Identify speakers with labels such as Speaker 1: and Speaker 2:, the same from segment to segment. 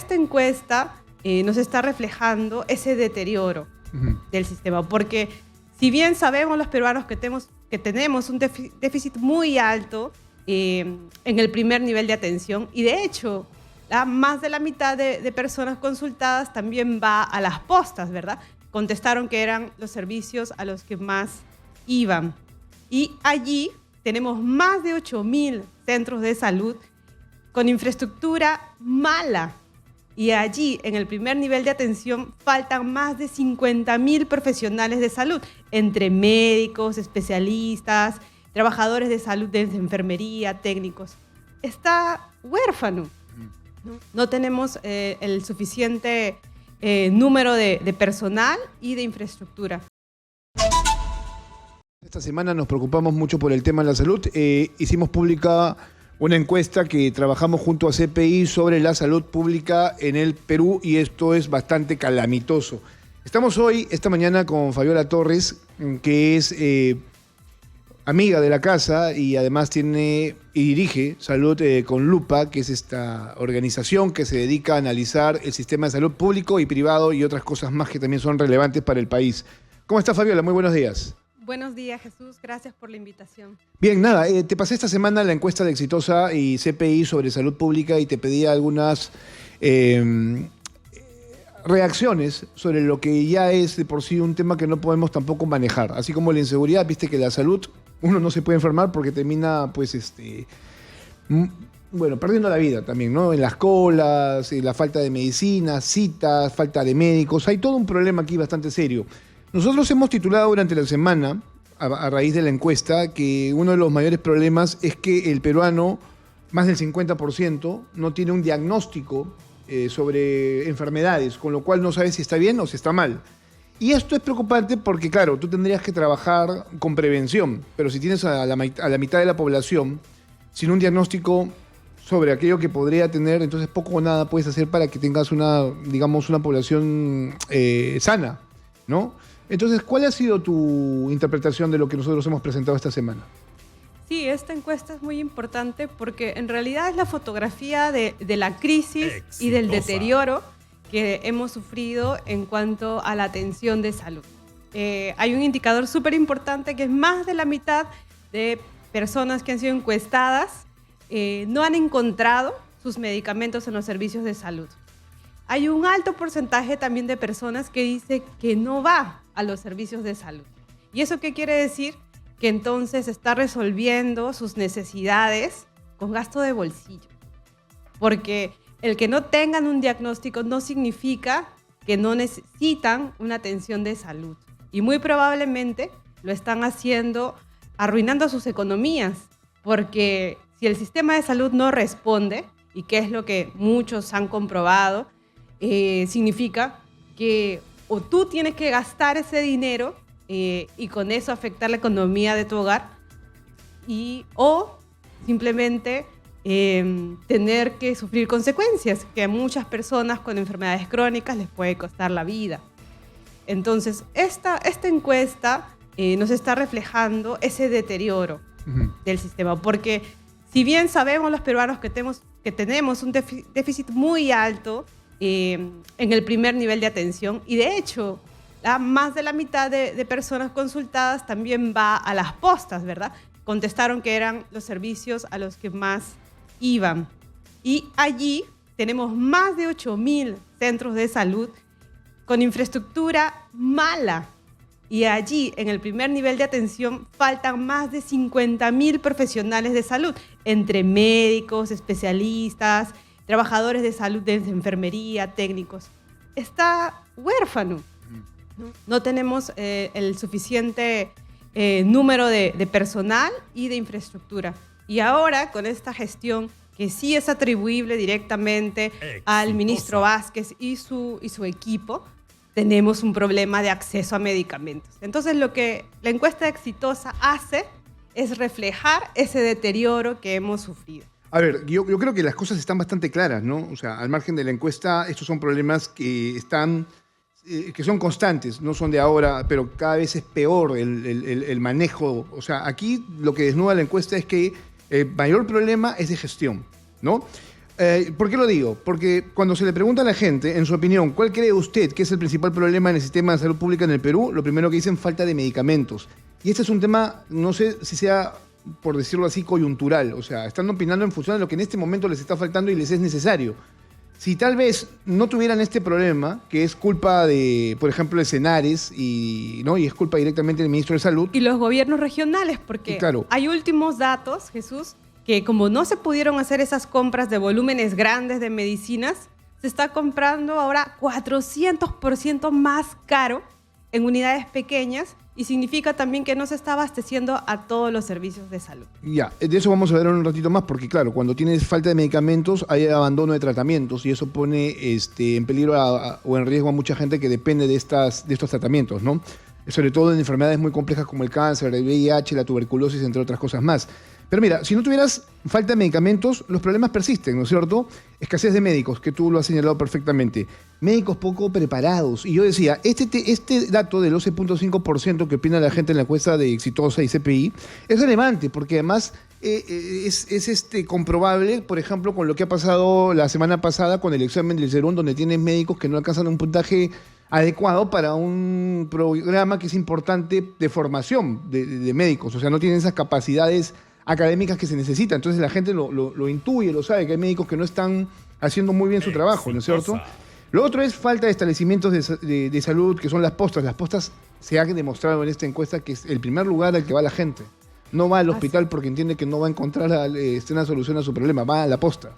Speaker 1: esta encuesta nos está reflejando ese deterioro del sistema, porque si bien sabemos los peruanos que tenemos un déficit muy alto en el primer nivel de atención, y de hecho más de la mitad de personas consultadas también va a las postas, ¿verdad? Contestaron que eran los servicios a los que más iban. Y allí tenemos más de 8.000 centros de salud con infraestructura mala. Y allí, en el primer nivel de atención, faltan más de 50.000 profesionales de salud, entre médicos, especialistas, trabajadores de salud, de enfermería, técnicos. Está huérfano. No tenemos el suficiente número de personal y de infraestructura.
Speaker 2: Esta semana nos preocupamos mucho por el tema de la salud. Hicimos pública una encuesta que trabajamos junto a CPI sobre la salud pública en el Perú, y esto es bastante calamitoso. Estamos esta mañana con Fabiola Torres, que es amiga de la casa y además tiene y dirige Salud con Lupa, que es esta organización que se dedica a analizar el sistema de salud público y privado y otras cosas más que también son relevantes para el país. ¿Cómo estás, Fabiola? Muy buenos días.
Speaker 1: Buenos días, Jesús. Gracias por la invitación.
Speaker 2: Bien, nada, te pasé esta semana la encuesta de Exitosa y CPI sobre salud pública y te pedí algunas reacciones sobre lo que ya es de por sí un tema que no podemos tampoco manejar. Así como la inseguridad, viste que la salud, uno no se puede enfermar porque termina, pues, perdiendo la vida también, ¿no? En las colas, la falta de medicinas, citas, falta de médicos. Hay todo un problema aquí bastante serio. Nosotros hemos titulado durante la semana, a raíz de la encuesta, que uno de los mayores problemas es que el peruano, más del 50%, no tiene un diagnóstico sobre enfermedades, con lo cual no sabe si está bien o si está mal. Y esto es preocupante porque, claro, tú tendrías que trabajar con prevención, pero si tienes a la mitad de la población sin un diagnóstico sobre aquello que podría tener, entonces poco o nada puedes hacer para que tengas una población sana, ¿no? Entonces, ¿cuál ha sido tu interpretación de lo que nosotros hemos presentado esta semana?
Speaker 1: Sí, esta encuesta es muy importante porque en realidad es la fotografía de la crisis Exitosa y del deterioro que hemos sufrido en cuanto a la atención de salud. Hay un indicador súper importante que es más de la mitad de personas que han sido encuestadas no han encontrado sus medicamentos en los servicios de salud. Hay un alto porcentaje también de personas que dice que no va a los servicios de salud. ¿Y eso qué quiere decir? Que entonces está resolviendo sus necesidades con gasto de bolsillo. Porque el que no tengan un diagnóstico no significa que no necesitan una atención de salud. Y muy probablemente lo están haciendo arruinando sus economías. Porque si el sistema de salud no responde, y que es lo que muchos han comprobado, significa que o tú tienes que gastar ese dinero y con eso afectar la economía de tu hogar, o simplemente tener que sufrir consecuencias que a muchas personas con enfermedades crónicas les puede costar la vida. Entonces, esta encuesta nos está reflejando ese deterioro del sistema, porque si bien sabemos los peruanos que tenemos un déficit muy alto en el primer nivel de atención, y de hecho más de la mitad de personas consultadas también va a las postas, ¿verdad? Contestaron que eran los servicios a los que más iban. Y allí tenemos más de 8.000 centros de salud con infraestructura mala. Y allí, en el primer nivel de atención, faltan más de 50.000 profesionales de salud, entre médicos, especialistas, trabajadores de salud, de enfermería, técnicos. Está huérfano. No tenemos el suficiente número de personal y de infraestructura. Y ahora, con esta gestión que sí es atribuible directamente al ministro Vázquez y su equipo, tenemos un problema de acceso a medicamentos. Entonces, lo que la encuesta Exitosa hace es reflejar ese deterioro que hemos sufrido.
Speaker 2: A ver, yo creo que las cosas están bastante claras, ¿no? O sea, al margen de la encuesta, estos son problemas que son constantes, no son de ahora, pero cada vez es peor el manejo. O sea, aquí lo que desnuda la encuesta es que el mayor problema es de gestión, ¿no? ¿Por qué lo digo? Porque cuando se le pregunta a la gente, en su opinión, ¿cuál cree usted que es el principal problema en el sistema de salud pública en el Perú? Lo primero que dicen, falta de medicamentos. Y este es un tema, no sé si sea, por decirlo así, coyuntural. O sea, están opinando en función de lo que en este momento les está faltando y les es necesario. Si tal vez no tuvieran este problema, que es culpa de, por ejemplo, de Senares y es culpa directamente del ministro de Salud.
Speaker 1: Y los gobiernos regionales, porque
Speaker 2: claro,
Speaker 1: hay últimos datos, Jesús, que como no se pudieron hacer esas compras de volúmenes grandes de medicinas, se está comprando ahora 400% más caro en unidades pequeñas y significa también que no se está abasteciendo a todos los servicios de salud.
Speaker 2: Ya, de eso vamos a ver en un ratito más, porque claro, cuando tienes falta de medicamentos hay abandono de tratamientos y eso pone en peligro o en riesgo a mucha gente que depende de estos tratamientos, ¿no? Sobre todo en enfermedades muy complejas como el cáncer, el VIH, la tuberculosis, entre otras cosas más. Pero mira, si no tuvieras falta de medicamentos, los problemas persisten, ¿no es cierto? Escasez de médicos, que tú lo has señalado perfectamente. Médicos poco preparados. Y yo decía, este dato del 11.5% que opina la gente en la encuesta de Exitosa y CPI es relevante, porque además es comprobable, por ejemplo, con lo que ha pasado la semana pasada con el examen del Serum, donde tienes médicos que no alcanzan un puntaje adecuado para un programa que es importante de formación de médicos. O sea, no tienen esas capacidades académicas que se necesitan. Entonces la gente lo intuye, lo sabe, que hay médicos que no están haciendo muy bien su trabajo, ¿no es cierto? Lo otro es falta de establecimientos de salud, que son las postas. Las postas se ha demostrado en esta encuesta que es el primer lugar al que va la gente. No va al hospital porque entiende que no va a encontrar una solución a su problema, va a la posta,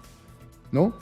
Speaker 2: ¿no?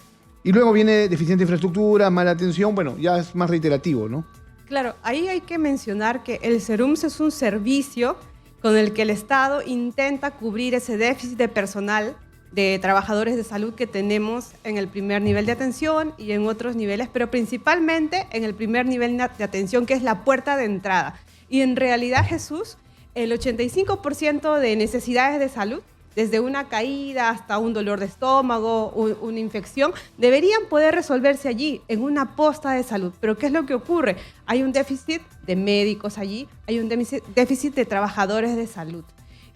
Speaker 2: Y luego viene deficiente infraestructura, mala atención, bueno, ya es más reiterativo, ¿no?
Speaker 1: Claro, ahí hay que mencionar que el SERUMS es un servicio con el que el Estado intenta cubrir ese déficit de personal de trabajadores de salud que tenemos en el primer nivel de atención y en otros niveles, pero principalmente en el primer nivel de atención, que es la puerta de entrada. Y en realidad, Jesús, el 85% de necesidades de salud, desde una caída hasta un dolor de estómago, una infección, deberían poder resolverse allí, en una posta de salud. Pero ¿qué es lo que ocurre? Hay un déficit de médicos allí, hay un déficit de trabajadores de salud.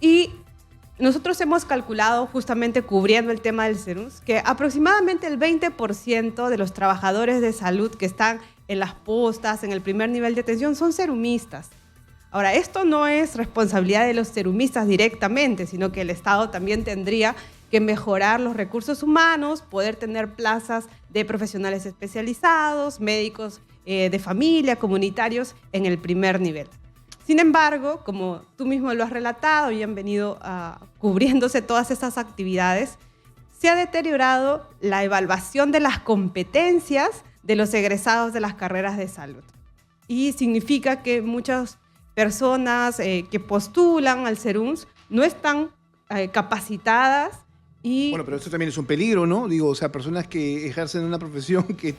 Speaker 1: Y nosotros hemos calculado, justamente cubriendo el tema del SERUMS, que aproximadamente el 20% de los trabajadores de salud que están en las postas, en el primer nivel de atención, son serumistas. Ahora, esto no es responsabilidad de los serumistas directamente, sino que el Estado también tendría que mejorar los recursos humanos, poder tener plazas de profesionales especializados, médicos de familia, comunitarios en el primer nivel. Sin embargo, como tú mismo lo has relatado y han venido cubriéndose todas estas actividades, se ha deteriorado la evaluación de las competencias de los egresados de las carreras de salud. Y significa que muchas personas que postulan al SERUMS no están capacitadas y...
Speaker 2: Bueno, pero eso también es un peligro, ¿no? Digo, o sea, personas que ejercen una profesión que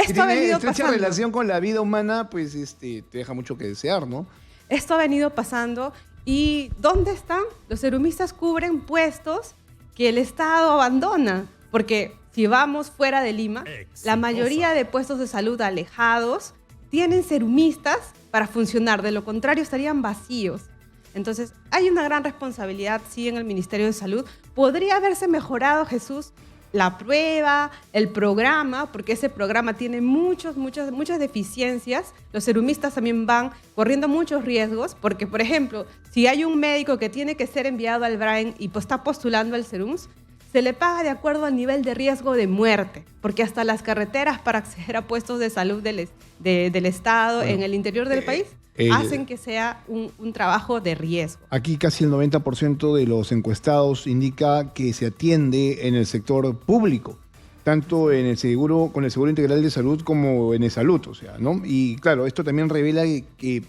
Speaker 2: tiene estrecha relación con la vida humana, pues te deja mucho que desear, ¿no?
Speaker 1: Esto ha venido pasando. ¿Y dónde están? Los serumistas cubren puestos que el Estado abandona, porque si vamos fuera de Lima, la mayoría de puestos de salud alejados tienen serumistas para funcionar, de lo contrario estarían vacíos. Entonces, hay una gran responsabilidad, sí, en el Ministerio de Salud. Podría haberse mejorado, Jesús, la prueba, el programa, porque ese programa tiene muchas deficiencias. Los serumistas también van corriendo muchos riesgos, porque, por ejemplo, si hay un médico que tiene que ser enviado al Brain y está postulando al SERUMS, se le paga de acuerdo al nivel de riesgo de muerte, porque hasta las carreteras para acceder a puestos de salud del Estado en el interior del país hacen que sea un trabajo de riesgo.
Speaker 2: Aquí casi el 90% de los encuestados indica que se atiende en el sector público, tanto con el Seguro Integral de Salud como en el Salud, o sea, ¿no? Y claro, esto también revela que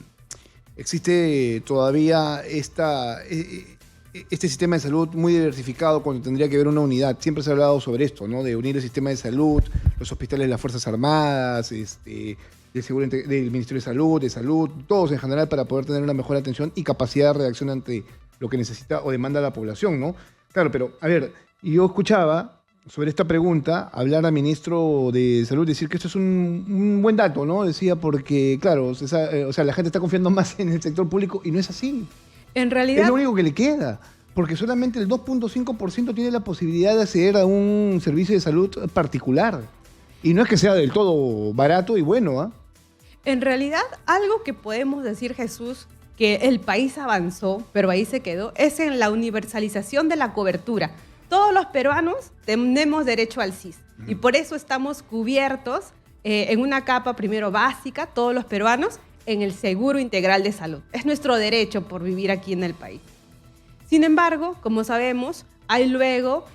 Speaker 2: existe todavía este sistema de salud muy diversificado cuando tendría que haber una unidad. Siempre se ha hablado sobre esto, ¿no? De unir el sistema de salud, los hospitales de las Fuerzas Armadas, del Ministerio de Salud, todos en general, para poder tener una mejor atención y capacidad de reacción ante lo que necesita o demanda la población, ¿no? Claro, pero, a ver, yo escuchaba sobre esta pregunta hablar al ministro de Salud, decir que esto es un buen dato, ¿no? Decía porque, claro, o sea, la gente está confiando más en el sector público y no es así.
Speaker 1: En realidad,
Speaker 2: es lo único que le queda. porque solamente el 2.5% tiene la posibilidad de acceder a un servicio de salud particular. Y no es que sea del todo barato y bueno, ¿ah?
Speaker 1: En realidad, algo que podemos decir, Jesús, que el país avanzó, pero ahí se quedó, es en la universalización de la cobertura. Todos los peruanos tenemos derecho al SIS y por eso estamos cubiertos en una capa primero básica, todos los peruanos, en el seguro integral de salud. Es nuestro derecho por vivir aquí en el país. Sin embargo, como sabemos, hay luego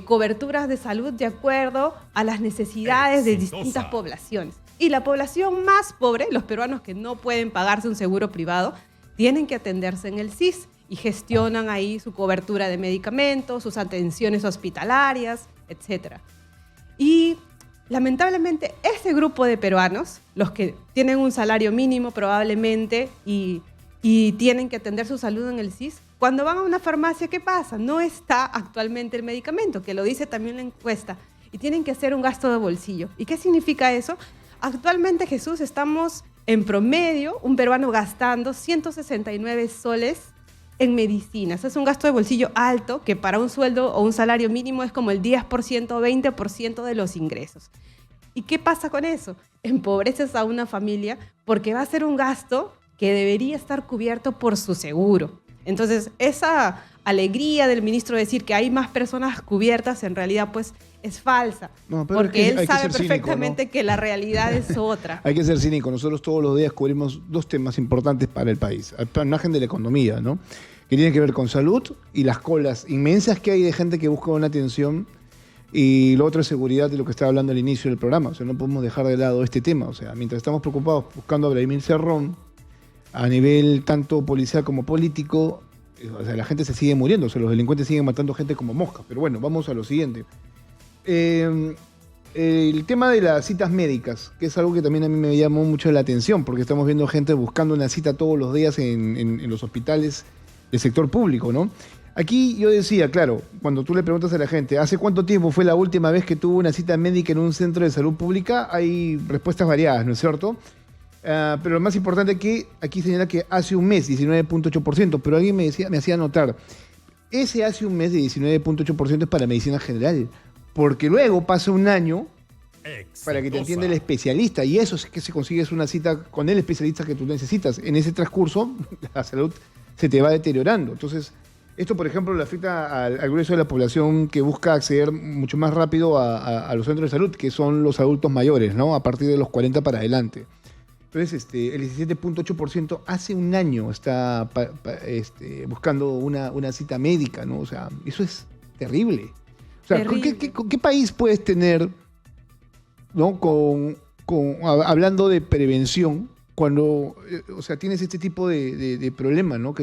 Speaker 1: coberturas de salud de acuerdo a las necesidades de distintas poblaciones. Y la población más pobre, los peruanos que no pueden pagarse un seguro privado, tienen que atenderse en el SIS y gestionan ahí su cobertura de medicamentos, sus atenciones hospitalarias, etc. Y lamentablemente ese grupo de peruanos, los que tienen un salario mínimo probablemente y tienen que atender su salud en el SIS, cuando van a una farmacia, ¿qué pasa? No está actualmente el medicamento, que lo dice también la encuesta, y tienen que hacer un gasto de bolsillo. ¿Y qué significa eso? Actualmente, Jesús, estamos en promedio, un peruano gastando 169 soles en medicinas. Es un gasto de bolsillo alto que para un sueldo o un salario mínimo es como el 10% o 20% de los ingresos. ¿Y qué pasa con eso? Empobreces a una familia porque va a ser un gasto que debería estar cubierto por su seguro. Entonces, esa alegría del ministro de decir que hay más personas cubiertas, en realidad, pues, es falsa. No, porque él sabe perfectamente, ¿no?, que la realidad es otra.
Speaker 2: Hay que ser cínico. Nosotros todos los días cubrimos dos temas importantes para el país. Al margen de la economía, ¿no?, que tiene que ver con salud y las colas inmensas que hay de gente que busca una atención. Y lo otro es seguridad, de lo que estaba hablando al inicio del programa. O sea, no podemos dejar de lado este tema. O sea, mientras estamos preocupados buscando a Vladimir Cerrón, a nivel tanto policial como político, o sea, la gente se sigue muriendo, o sea, los delincuentes siguen matando gente como moscas. Pero bueno, vamos a lo siguiente. El tema de las citas médicas, que es algo que también a mí me llamó mucho la atención, porque estamos viendo gente buscando una cita todos los días en los hospitales del sector público, ¿no? Aquí yo decía, claro, cuando tú le preguntas a la gente, ¿hace cuánto tiempo fue la última vez que tuvo una cita médica en un centro de salud pública? Hay respuestas variadas, ¿no es cierto? Pero lo más importante es que aquí señala que hace un mes, 19.8%, pero alguien me hacía notar, ese hace un mes de 19.8% es para medicina general, porque luego pasa un año para que te atienda el especialista, y eso es que se consigue una cita con el especialista que tú necesitas. En ese transcurso, la salud se te va deteriorando. Entonces, esto, por ejemplo, le afecta al grueso de la población que busca acceder mucho más rápido a los centros de salud, que son los adultos mayores, ¿no?, a partir de los 40 para adelante. Entonces, el 17.8% hace un año está buscando una cita médica, ¿no? O sea, eso es terrible. O sea, ¿qué país puedes tener, ¿no?, hablando de prevención, cuando, o sea, tienes este tipo de problema, ¿no?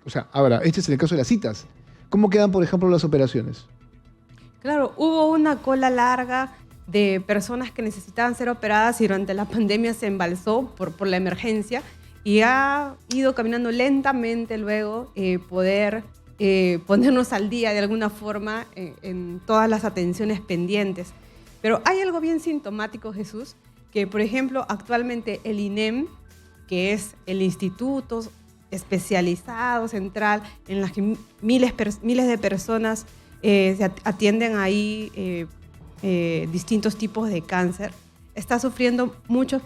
Speaker 2: O sea, ahora, este es el caso de las citas. ¿Cómo quedan, por ejemplo, las operaciones?
Speaker 1: Claro, hubo una cola larga de personas que necesitaban ser operadas y durante la pandemia se embalsó por la emergencia y ha ido caminando lentamente luego poder ponernos al día de alguna forma en todas las atenciones pendientes. Pero hay algo bien sintomático, Jesús, que por ejemplo actualmente el INEM, que es el Instituto Especializado Central en las que miles de personas se atienden ahí distintos tipos de cáncer, está sufriendo muchos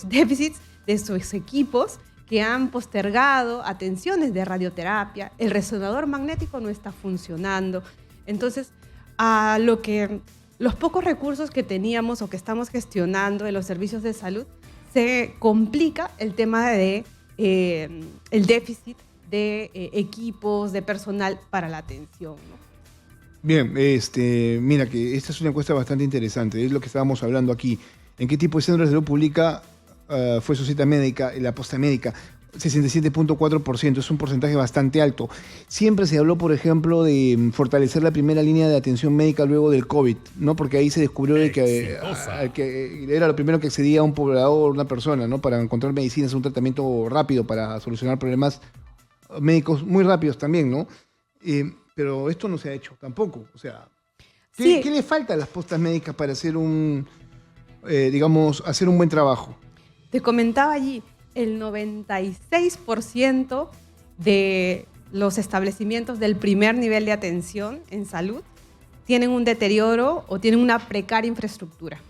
Speaker 1: déficits de sus equipos que han postergado atenciones de radioterapia, el resonador magnético no está funcionando. Entonces, los pocos recursos que teníamos o que estamos gestionando en los servicios de salud, se complica el tema de el déficit de equipos, de personal para la atención, ¿no?
Speaker 2: Bien, mira que esta es una encuesta bastante interesante, es lo que estábamos hablando aquí. ¿En qué tipo de centros de salud pública fue su cita médica, la posta médica? 67.4%, es un porcentaje bastante alto. Siempre se habló, por ejemplo, de fortalecer la primera línea de atención médica luego del COVID, ¿no? Porque ahí se descubrió de que era lo primero que accedía a un poblador, una persona, ¿no?, para encontrar medicinas, un tratamiento rápido para solucionar problemas médicos muy rápidos también, ¿no? Pero esto no se ha hecho tampoco. O sea, ¿qué le falta a las postas médicas para hacer hacer un buen trabajo?
Speaker 1: Te comentaba allí, el 96% de los establecimientos del primer nivel de atención en salud tienen un deterioro o tienen una precaria infraestructura.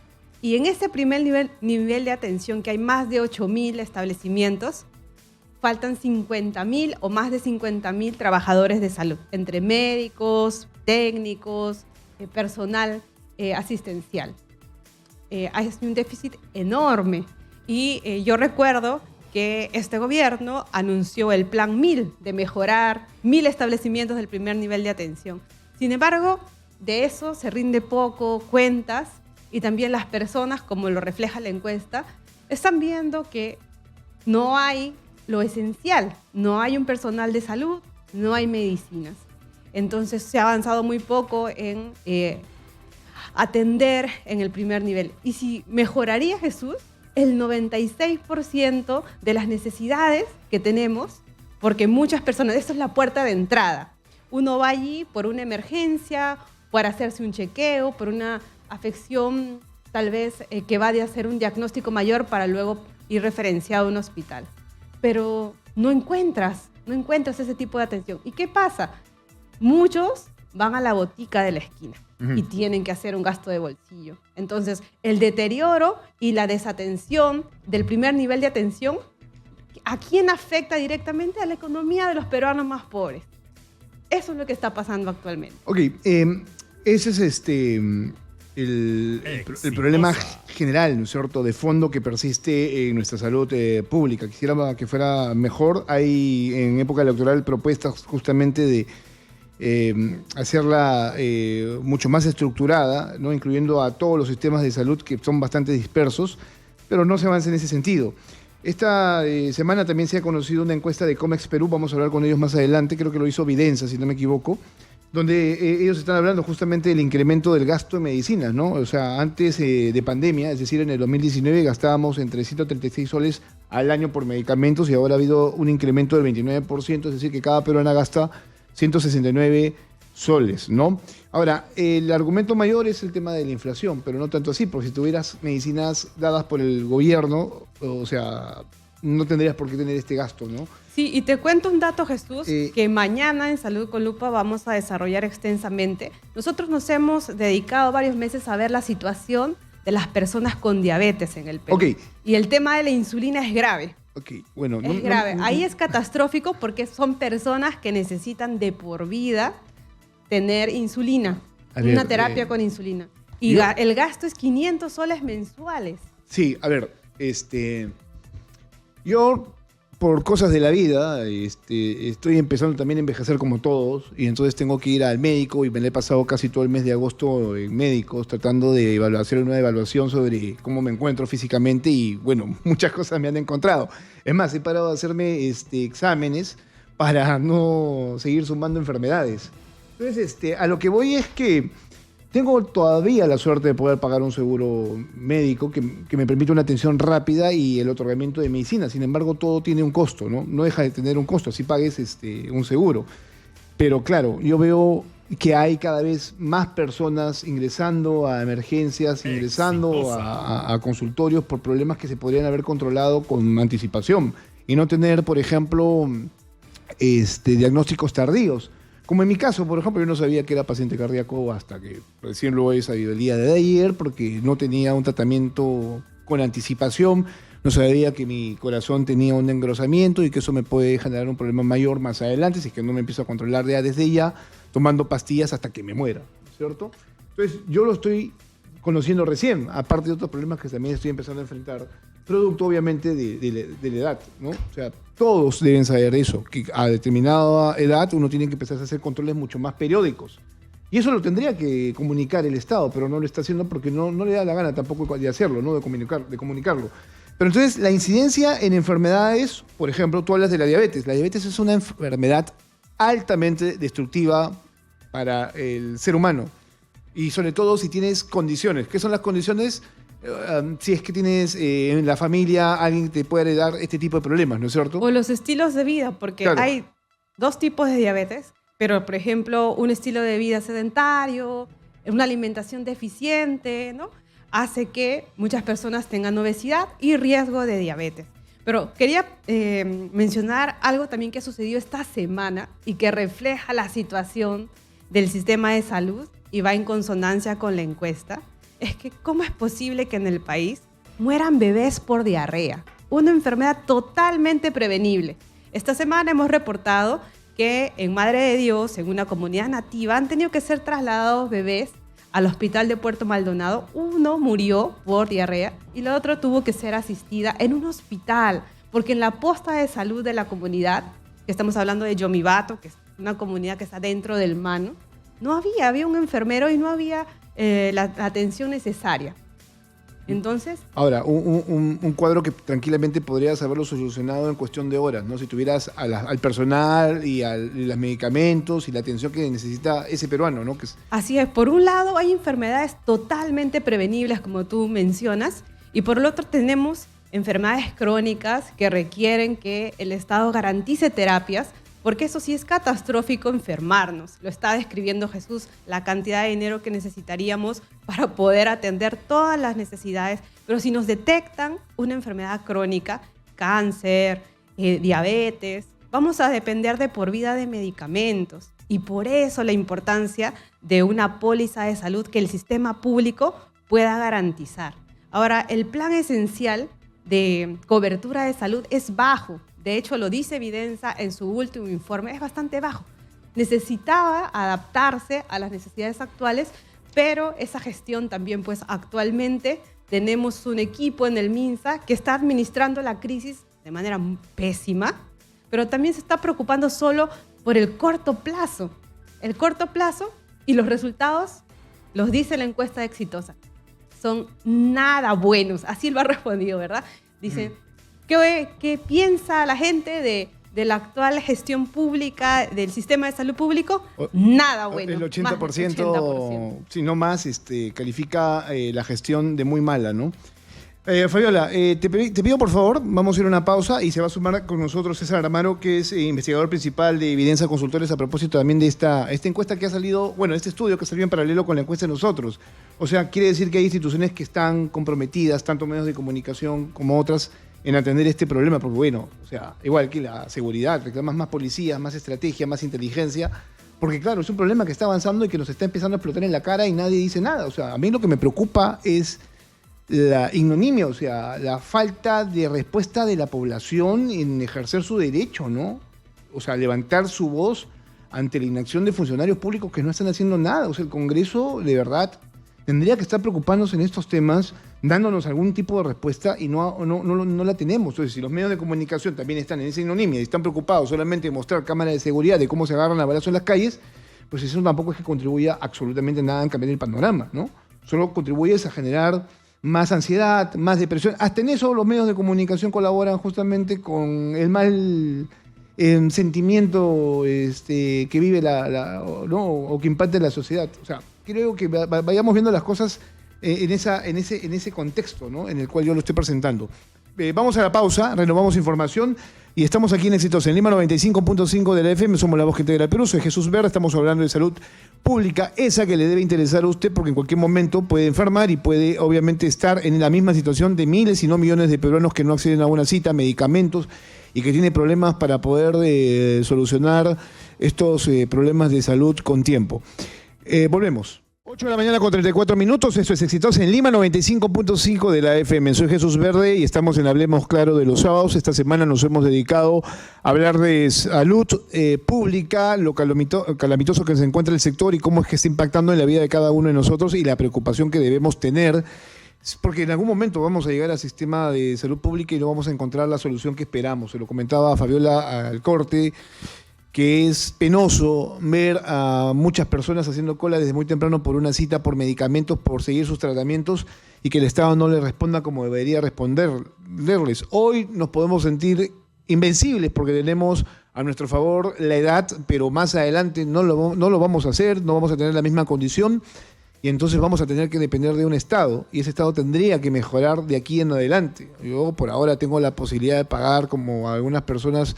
Speaker 1: Y en ese primer nivel de atención, que hay más de 8.000 establecimientos, faltan 50.000 o más de 50.000 trabajadores de salud, entre médicos, técnicos, personal asistencial. Hay un déficit enorme. Y yo recuerdo que este gobierno anunció el Plan 1000 de mejorar 1.000 establecimientos del primer nivel de atención. Sin embargo, de eso se rinde poco cuentas y también las personas, como lo refleja la encuesta, están viendo que no hay lo esencial, no hay un personal de salud, no hay medicinas. Entonces se ha avanzado muy poco en atender en el primer nivel. Y si mejoraría, Jesús, el 96% de las necesidades que tenemos, porque muchas personas, esto es la puerta de entrada. Uno va allí por una emergencia, para hacerse un chequeo, por una afección tal vez que va de hacer un diagnóstico mayor para luego ir referenciado a un hospital. Pero no encuentras ese tipo de atención. ¿Y qué pasa? Muchos van a la botica de la esquina y tienen que hacer un gasto de bolsillo. Entonces, el deterioro y la desatención del primer nivel de atención, ¿a quién afecta directamente? A la economía de los peruanos más pobres. Eso es lo que está pasando actualmente.
Speaker 2: Ok, ese es el problema general, ¿no es cierto?, de fondo que persiste en nuestra salud pública. Quisiera que fuera mejor. Hay en época electoral propuestas justamente de hacerla mucho más estructurada, ¿no?, incluyendo a todos los sistemas de salud que son bastante dispersos, pero no se avanza en ese sentido. Esta semana también se ha conocido una encuesta de Comex Perú, vamos a hablar con ellos más adelante, creo que lo hizo Videnza, si no me equivoco, donde ellos están hablando justamente del incremento del gasto en medicinas, ¿no? O sea, antes de pandemia, es decir, en el 2019 gastábamos entre 136 soles al año por medicamentos y ahora ha habido un incremento del 29%, es decir, que cada peruana gasta 169 soles, ¿no? Ahora, el argumento mayor es el tema de la inflación, pero no tanto así, porque si tuvieras medicinas dadas por el gobierno, o sea, no tendrías por qué tener este gasto, ¿no?
Speaker 1: Sí, y te cuento un dato, Jesús, que mañana en Salud con Lupa vamos a desarrollar extensamente. Nosotros nos hemos dedicado varios meses a ver la situación de las personas con diabetes en el Perú.
Speaker 2: Okay.
Speaker 1: Y el tema de la insulina es grave.
Speaker 2: Okay. Bueno,
Speaker 1: es grave. Ahí es catastrófico porque son personas que necesitan de por vida tener insulina, una terapia con insulina. Y el gasto es 500 soles mensuales.
Speaker 2: Sí, a ver, yo por cosas de la vida estoy empezando también a envejecer como todos y entonces tengo que ir al médico y me le he pasado casi todo el mes de agosto en médicos tratando de hacer una evaluación sobre cómo me encuentro físicamente y bueno, muchas cosas me han encontrado. Es más, he parado de hacerme exámenes para no seguir sumando enfermedades. Entonces, a lo que voy es que tengo todavía la suerte de poder pagar un seguro médico que me permite una atención rápida y el otorgamiento de medicina. Sin embargo, todo tiene un costo, ¿no? No deja de tener un costo, así pagues un seguro. Pero claro, yo veo que hay cada vez más personas ingresando a emergencias, ingresando a consultorios por problemas que se podrían haber controlado con anticipación y no tener, por ejemplo, diagnósticos tardíos. Como en mi caso, por ejemplo, yo no sabía que era paciente cardíaco hasta que recién lo he sabido el día de ayer porque no tenía un tratamiento con anticipación, no sabía que mi corazón tenía un engrosamiento y que eso me puede generar un problema mayor más adelante si es que no me empiezo a controlar desde ya, tomando pastillas hasta que me muera, ¿cierto? Entonces, yo lo estoy conociendo recién, aparte de otros problemas que también estoy empezando a enfrentar, producto obviamente de la edad, ¿no? O sea, todos deben saber eso, que a determinada edad uno tiene que empezar a hacer controles mucho más periódicos. Y eso lo tendría que comunicar el Estado, pero no lo está haciendo porque no le da la gana tampoco de hacerlo, ¿no? de comunicarlo. Pero entonces la incidencia en enfermedades, por ejemplo, tú hablas de la diabetes. La diabetes es una enfermedad altamente destructiva para el ser humano. Y sobre todo si tienes condiciones. ¿Qué son las condiciones? Si es que tienes en la familia alguien que te puede heredar este tipo de problemas, ¿no es cierto?
Speaker 1: O los estilos de vida, porque claro, hay dos tipos de diabetes, pero por ejemplo un estilo de vida sedentario, una alimentación deficiente, ¿no? Hace que muchas personas tengan obesidad y riesgo de diabetes. Pero quería mencionar algo también que ha sucedido esta semana y que refleja la situación del sistema de salud y va en consonancia con la encuesta. Es que ¿cómo es posible que en el país mueran bebés por diarrea? Una enfermedad totalmente prevenible. Esta semana hemos reportado que en Madre de Dios, en una comunidad nativa, han tenido que ser trasladados bebés al hospital de Puerto Maldonado. Uno murió por diarrea y la otra tuvo que ser asistida en un hospital, porque en la posta de salud de la comunidad, que estamos hablando de Yomibato, que es una comunidad que está dentro del Mano, no había un enfermero y no había la atención necesaria. Entonces...
Speaker 2: Ahora, un cuadro que tranquilamente podrías haberlo solucionado en cuestión de horas, ¿no? Si tuvieras al personal y los medicamentos y la atención que necesita ese peruano, ¿no?
Speaker 1: Así es. Por un lado, hay enfermedades totalmente prevenibles, como tú mencionas, y por el otro tenemos enfermedades crónicas que requieren que el Estado garantice terapias, porque eso sí es catastrófico enfermarnos. Lo está describiendo Jesús, la cantidad de dinero que necesitaríamos para poder atender todas las necesidades. Pero si nos detectan una enfermedad crónica, cáncer, diabetes, vamos a depender de por vida de medicamentos. Y por eso la importancia de una póliza de salud que el sistema público pueda garantizar. Ahora, el plan esencial de cobertura de salud es bajo. De hecho, lo dice Videnza en su último informe, es bastante bajo. Necesitaba adaptarse a las necesidades actuales, pero esa gestión también, pues actualmente tenemos un equipo en el MINSA que está administrando la crisis de manera pésima, pero también se está preocupando solo por el corto plazo. El corto plazo y los resultados, los dice la encuesta exitosa, son nada buenos. Así lo ha respondido, ¿verdad? Dice... ¿Qué piensa la gente de la actual gestión pública, del sistema de salud público? Nada bueno.
Speaker 2: El 80%, si no más, califica la gestión de muy mala, ¿no? Fabiola, te pido por favor, vamos a ir a una pausa y se va a sumar con nosotros César Amaro, que es investigador principal de Videnza Consultores, a propósito también de esta encuesta que ha salido, bueno, este estudio que salió en paralelo con la encuesta de nosotros. O sea, quiere decir que hay instituciones que están comprometidas, tanto medios de comunicación como otras, en atender este problema, porque bueno, o sea, igual que la seguridad, reclamas más policías, más estrategia, más inteligencia, porque claro, es un problema que está avanzando y que nos está empezando a explotar en la cara y nadie dice nada. O sea, a mí lo que me preocupa es la ignominia, o sea, la falta de respuesta de la población en ejercer su derecho, ¿no? O sea, levantar su voz ante la inacción de funcionarios públicos que no están haciendo nada. O sea, el Congreso, de verdad, tendría que estar preocupándose en estos temas, dándonos algún tipo de respuesta y no la tenemos. Entonces, si los medios de comunicación también están en esa ignominia y están preocupados solamente de mostrar cámaras de seguridad, de cómo se agarran a balazos en las calles, pues eso tampoco es que contribuya absolutamente nada en cambiar el panorama, ¿no? Solo contribuye a generar más ansiedad, más depresión. Hasta en eso los medios de comunicación colaboran justamente con el mal sentimiento que vive ¿no? o que impacta la sociedad. O sea, creo que vayamos viendo las cosas en ese contexto, ¿no? En el cual yo lo estoy presentando. Vamos a la pausa, renovamos información y estamos aquí en Éxitos en Lima 95.5 de la FM. Somos La Voz que Integra el Perú. Soy Jesús Verde. Estamos hablando de salud pública, esa que le debe interesar a usted porque en cualquier momento puede enfermar y puede obviamente estar en la misma situación de miles y no millones de peruanos que no acceden a una cita, medicamentos y que tiene problemas para poder solucionar estos problemas de salud con tiempo. Volvemos. 8 de la mañana con 34 minutos, esto es Éxitos en Lima 95.5 de la FM. Soy Jesús Verde y estamos en Hablemos Claro de los sábados. Esta semana nos hemos dedicado a hablar de salud pública, lo calamitoso que se encuentra el sector y cómo es que está impactando en la vida de cada uno de nosotros y la preocupación que debemos tener, porque en algún momento vamos a llegar al sistema de salud pública y no vamos a encontrar la solución que esperamos. Se lo comentaba Fabiola al corte, que es penoso ver a muchas personas haciendo cola desde muy temprano por una cita, por medicamentos, por seguir sus tratamientos y que el Estado no les responda como debería responderles. Hoy nos podemos sentir invencibles porque tenemos a nuestro favor la edad, pero más adelante no lo vamos a hacer, no vamos a tener la misma condición y entonces vamos a tener que depender de un Estado y ese Estado tendría que mejorar de aquí en adelante. Yo por ahora tengo la posibilidad de pagar como algunas personas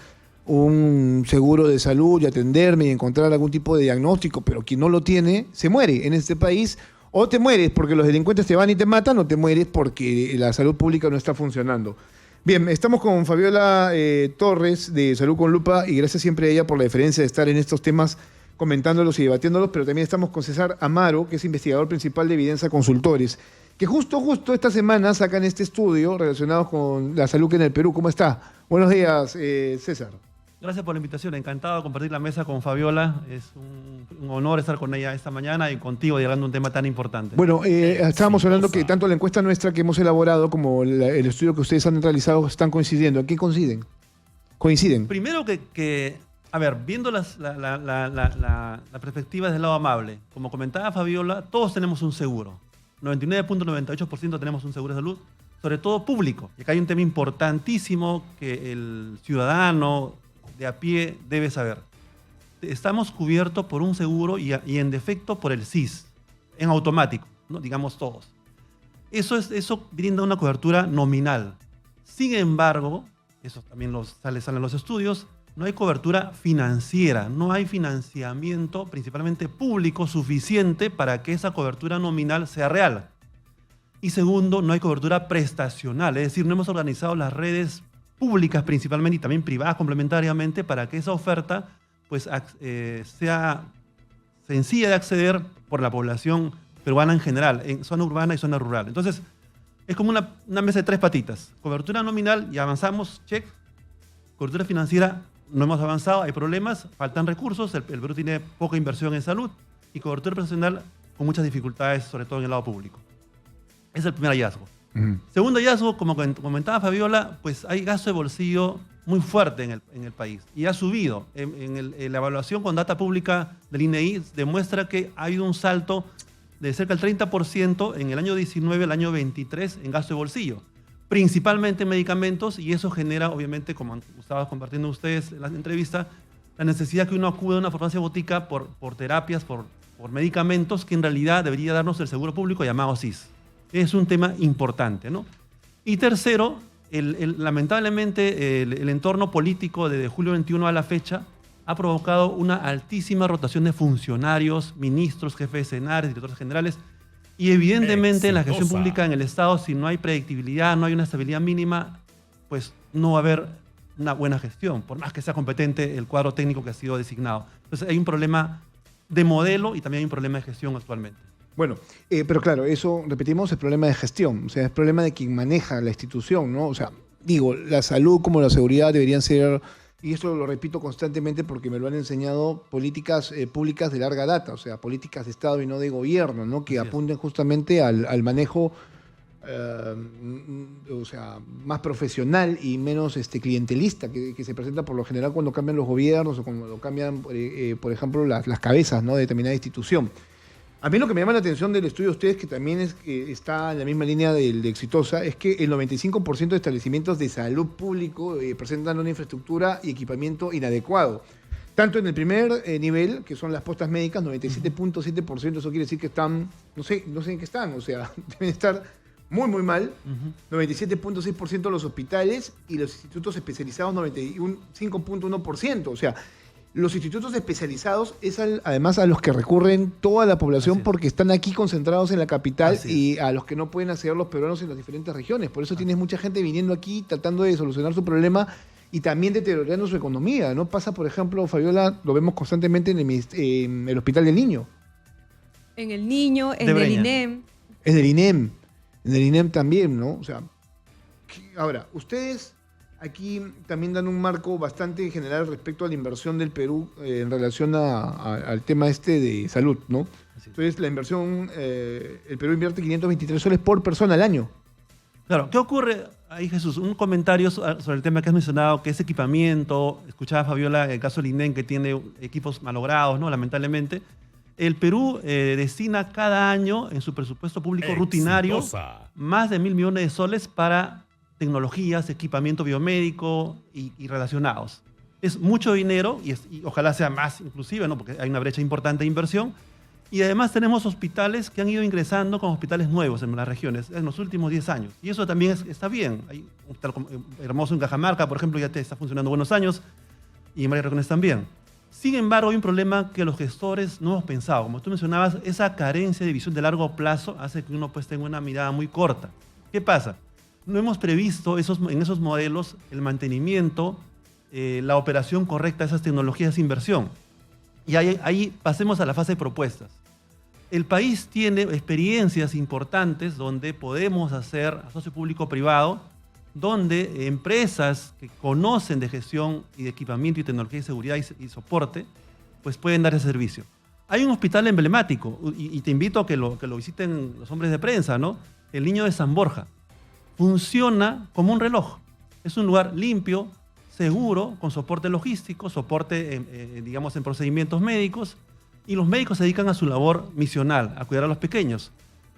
Speaker 2: un seguro de salud y atenderme y encontrar algún tipo de diagnóstico, pero quien no lo tiene se muere en este país. O te mueres porque los delincuentes te van y te matan, o te mueres porque la salud pública no está funcionando. Bien, estamos con Fabiola Torres de Salud con Lupa y gracias siempre a ella por la deferencia de estar en estos temas comentándolos y debatiéndolos, pero también estamos con César Amaro, que es investigador principal de Evidencia Consultores, que justo esta semana sacan este estudio relacionado con la salud en el Perú. ¿Cómo está? Buenos días, César.
Speaker 3: Gracias por la invitación, encantado de compartir la mesa con Fabiola. Es un honor estar con ella esta mañana y contigo dialogando un tema tan importante.
Speaker 2: Bueno, estábamos hablando que tanto la encuesta nuestra que hemos elaborado como el estudio que ustedes han realizado están coincidiendo. ¿En qué coinciden? ¿Coinciden?
Speaker 3: Primero a ver, viendo la perspectiva desde el lado amable, como comentaba Fabiola, todos tenemos un seguro. 99.98% tenemos un seguro de salud, sobre todo público. Y acá hay un tema importantísimo que el ciudadano de a pie debe saber. Estamos cubiertos por un seguro y en defecto por el SIS, en automático, ¿no? Digamos todos. Eso brinda una cobertura nominal. Sin embargo, eso también salen los estudios, no hay cobertura financiera, no hay financiamiento, principalmente público, suficiente para que esa cobertura nominal sea real. Y segundo, no hay cobertura prestacional, es decir, no hemos organizado las redes públicas principalmente y también privadas complementariamente para que esa oferta pues, sea sencilla de acceder por la población peruana en general, en zona urbana y zona rural. Entonces, es como una mesa de tres patitas. Cobertura nominal, ya avanzamos, check. Cobertura financiera, no hemos avanzado, hay problemas, faltan recursos, el Perú tiene poca inversión en salud y cobertura prestacional con muchas dificultades, sobre todo en el lado público. Ese es el primer hallazgo. Segundo hallazgo, como comentaba Fabiola, pues hay gasto de bolsillo muy fuerte en el país y ha subido. En la evaluación con data pública del INEI demuestra que ha habido un salto de cerca del 30% en el año 19 al año 23 en gasto de bolsillo, principalmente en medicamentos, y eso genera, obviamente, como estaban compartiendo ustedes en la entrevista, la necesidad que uno acude a una farmacia botica por terapias, por medicamentos que en realidad debería darnos el seguro público llamado SIS. Es un tema importante, ¿no? Y tercero, lamentablemente el entorno político desde julio 21 a la fecha ha provocado una altísima rotación de funcionarios, ministros, jefes de SENARES, directores generales, y evidentemente en la gestión pública en el Estado, si no hay predictibilidad, no hay una estabilidad mínima, pues no va a haber una buena gestión, por más que sea competente el cuadro técnico que ha sido designado. Entonces hay un problema de modelo y también hay un problema de gestión actualmente.
Speaker 2: Bueno, pero claro, eso, repetimos, es problema de gestión, o sea, es problema de quien maneja la institución, ¿no? O sea, digo, la salud como la seguridad deberían ser, y esto lo repito constantemente porque me lo han enseñado, políticas públicas de larga data, o sea, políticas de Estado y no de gobierno, ¿no? Que apunten justamente al manejo, o sea, más profesional y menos clientelista que se presenta por lo general cuando cambian los gobiernos o cuando cambian, por ejemplo, las cabezas, ¿no? de determinada institución. A mí lo que me llama la atención del estudio de ustedes, que también está en la misma línea de Exitosa, es que el 95% de establecimientos de salud público presentan una infraestructura y equipamiento inadecuado. Tanto en el primer nivel, que son las postas médicas, 97.7%, eso quiere decir que están, no sé en qué están, o sea, deben estar muy, muy mal. 97.6% de los hospitales y los institutos especializados, 5.1%, o sea, los institutos especializados es además a los que recurren toda la población porque están aquí concentrados en la capital y a los que no pueden acceder los peruanos en las diferentes regiones. Por eso tienes mucha gente viniendo aquí tratando de solucionar su problema y también deteriorando su economía, ¿no? Pasa, por ejemplo, Fabiola, lo vemos constantemente en el Hospital del Niño.
Speaker 1: En el Niño, en el INEM.
Speaker 2: En el INEM también, ¿no? O sea, ahora, ustedes aquí también dan un marco bastante general respecto a la inversión del Perú en relación al tema de salud, ¿no? Entonces, la inversión, el Perú invierte 523 soles por persona al año.
Speaker 3: Claro, ¿qué ocurre ahí, Jesús? Un comentario sobre el tema que has mencionado, que es equipamiento. Escuchaba a Fabiola el caso del INEM, que tiene equipos malogrados, ¿no? Lamentablemente. El Perú destina cada año en su presupuesto público rutinario más de 1.000 millones de soles para tecnologías, equipamiento biomédico y relacionados. Es mucho dinero y ojalá sea más inclusive, ¿no? Porque hay una brecha importante de inversión. Y además tenemos hospitales que han ido ingresando como hospitales nuevos en las regiones en los últimos 10 años. Y eso también está bien. Hay un hospital hermoso en Cajamarca, por ejemplo, ya está funcionando buenos años, y en varias regiones también. Sin embargo, hay un problema que los gestores no hemos pensado. Como tú mencionabas, esa carencia de visión de largo plazo hace que uno pues tenga una mirada muy corta. ¿Qué pasa? no hemos previsto en esos modelos el mantenimiento, la operación correcta de esas tecnologías de inversión. Y ahí pasemos a la fase de propuestas. El país tiene experiencias importantes donde podemos hacer socio público-privado, donde empresas que conocen de gestión y de equipamiento y tecnología de seguridad y soporte, pues pueden dar ese servicio. Hay un hospital emblemático, y te invito a que lo visiten los hombres de prensa, ¿no? El Niño de San Borja. Funciona como un reloj. Es un lugar limpio, seguro, con soporte logístico, soporte, digamos, en procedimientos médicos, y los médicos se dedican a su labor misional, a cuidar a los pequeños.